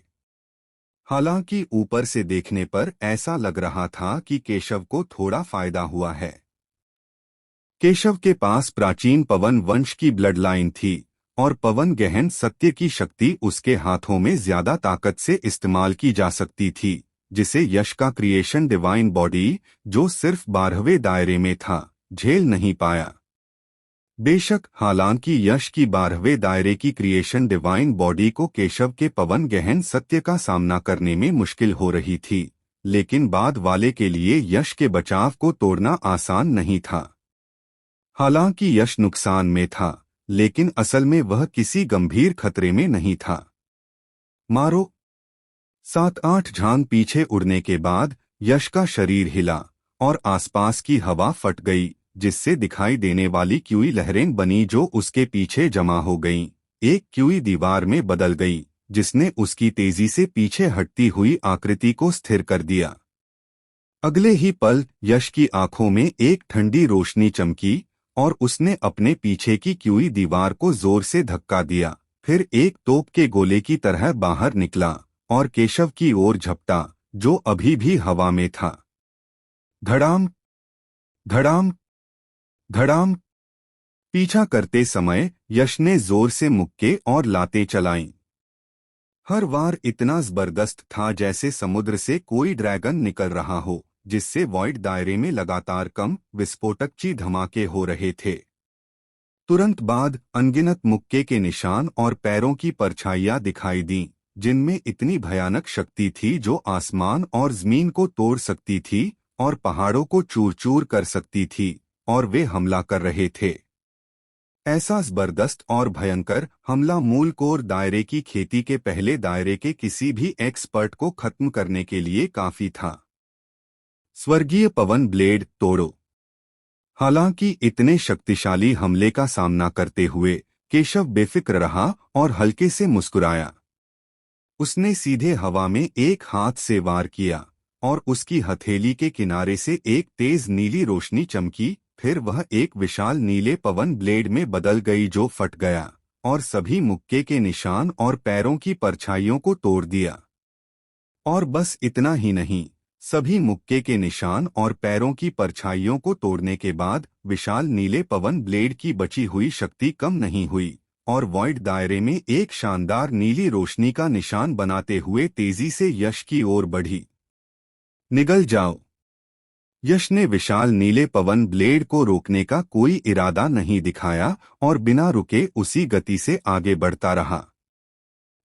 [SPEAKER 1] हालांकि ऊपर से देखने पर ऐसा लग रहा था कि केशव को थोड़ा फायदा हुआ है। केशव के पास प्राचीन पवन वंश की ब्लड लाइन थी और पवन गहन सत्य की शक्ति उसके हाथों में ज्यादा ताकत से इस्तेमाल की जा सकती थी, जिसे यश का क्रिएशन डिवाइन बॉडी, जो सिर्फ 12वें दायरे में था, झेल नहीं पाया। बेशक हालांकि यश की 12वें दायरे की क्रिएशन डिवाइन बॉडी को केशव के पवन गहन सत्य का सामना करने में मुश्किल हो रही थी, लेकिन बाद वाले के लिए यश के बचाव को तोड़ना आसान नहीं था। हालांकि यश नुकसान में था, लेकिन असल में वह किसी गंभीर खतरे में नहीं था। मारो। 7-8 झांग पीछे उड़ने के बाद यश का शरीर हिला और आसपास की हवा फट गई, जिससे दिखाई देने वाली क्यूई लहरें बनी जो उसके पीछे जमा हो गईं। एक क्यूई दीवार में बदल गई, जिसने उसकी तेजी से पीछे हटती हुई आकृति को स्थिर कर दिया। अगले ही पल यश की आंखों में एक ठंडी रोशनी चमकी और उसने अपने पीछे की क्यूई दीवार को जोर से धक्का दिया, फिर एक तोप के गोले की तरह बाहर निकला और केशव की ओर झपटा, जो अभी भी हवा में था। धड़ाम, धड़ाम, धड़ाम। पीछा करते समय यश ने जोर से मुक्के और लातें चलाईं। हर वार इतना जबरदस्त था जैसे समुद्र से कोई ड्रैगन निकल रहा हो, जिससे वॉइड दायरे में लगातार कम विस्फोटक ची धमाके हो रहे थे। तुरंत बाद अनगिनत मुक्के के निशान और पैरों की परछाइयां दिखाई दीं, जिनमें इतनी भयानक शक्ति थी जो आसमान और जमीन को तोड़ सकती थी और पहाड़ों को चूर चूर कर सकती थी, और वे हमला कर रहे थे। ऐसा जबरदस्त और भयंकर हमला मूल कोर दायरे की खेती के पहले दायरे के किसी भी एक्सपर्ट को खत्म करने के लिए काफी था। स्वर्गीय पवन ब्लेड तोड़ो। हालांकि इतने शक्तिशाली हमले का सामना करते हुए केशव बेफिक्र रहा और हल्के से मुस्कुराया। उसने सीधे हवा में एक हाथ से वार किया और उसकी हथेली के किनारे से एक तेज नीली रोशनी चमकी, फिर वह एक विशाल नीले पवन ब्लेड में बदल गई जो फट गया और सभी मुक्के के निशान और पैरों की परछाइयों को तोड़ दिया। और बस इतना ही नहीं, सभी मुक्के के निशान और पैरों की परछाइयों को तोड़ने के बाद विशाल नीले पवन ब्लेड की बची हुई शक्ति कम नहीं हुई और वॉइड दायरे में एक शानदार नीली रोशनी का निशान बनाते हुए तेजी से यश की ओर बढ़ी। निगल जाओ। यश ने विशाल नीले पवन ब्लेड को रोकने का कोई इरादा नहीं दिखाया और बिना रुके उसी गति से आगे बढ़ता रहा।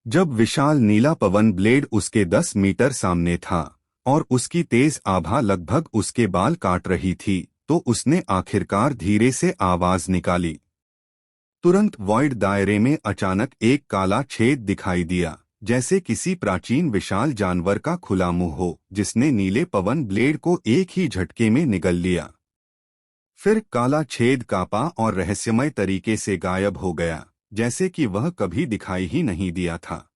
[SPEAKER 1] जब विशाल नीला पवन ब्लेड उसके 10 मीटर सामने था और उसकी तेज आभा लगभग उसके बाल काट रही थी, तो उसने आखिरकार धीरे से आवाज निकाली। तुरंत वॉइड दायरे में अचानक एक काला छेद दिखाई दिया, जैसे किसी प्राचीन विशाल जानवर का खुला मुंह हो जिसने नीले पवन ब्लेड को एक ही झटके में निगल लिया। फिर काला छेद कांपा और रहस्यमय तरीके से गायब हो गया, जैसे कि वह कभी दिखाई ही नहीं दिया था।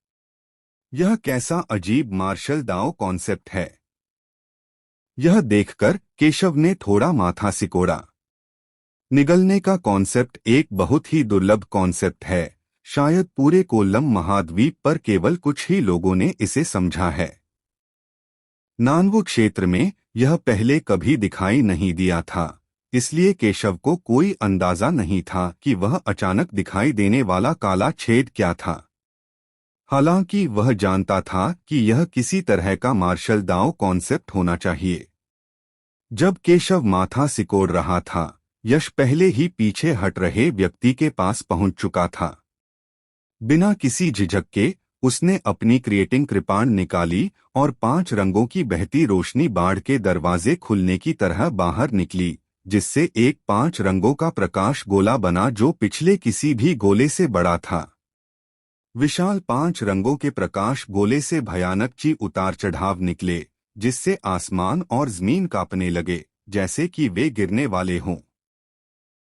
[SPEAKER 1] यह कैसा अजीब मार्शल दाओ कॉन्सेप्ट है। यह देखकर केशव ने थोड़ा माथा सिकोड़ा। निगलने का कॉन्सेप्ट एक बहुत ही दुर्लभ कॉन्सेप्ट है, शायद पूरे कोल्लम महाद्वीप पर केवल कुछ ही लोगों ने इसे समझा है। नानवु क्षेत्र में यह पहले कभी दिखाई नहीं दिया था, इसलिए केशव को कोई अंदाजा नहीं था कि वह अचानक दिखाई देने वाला काला छेद क्या था। हालांकि वह जानता था कि यह किसी तरह का मार्शल दाओ कॉन्सेप्ट होना चाहिए। जब केशव माथा सिकोड़ रहा था, यश पहले ही पीछे हट रहे व्यक्ति के पास पहुंच चुका था। बिना किसी झिझक के उसने अपनी क्रिएटिंग कृपाण निकाली और 5 रंगों की बहती रोशनी बाढ़ के दरवाजे खुलने की तरह बाहर निकली, जिससे एक 5 रंगों का प्रकाश गोला बना जो पिछले किसी भी गोले से बड़ा था। विशाल 5 रंगों के प्रकाश गोले से भयानक ची उतार चढ़ाव निकले, जिससे आसमान और जमीन कांपने लगे, जैसे कि वे गिरने वाले हों।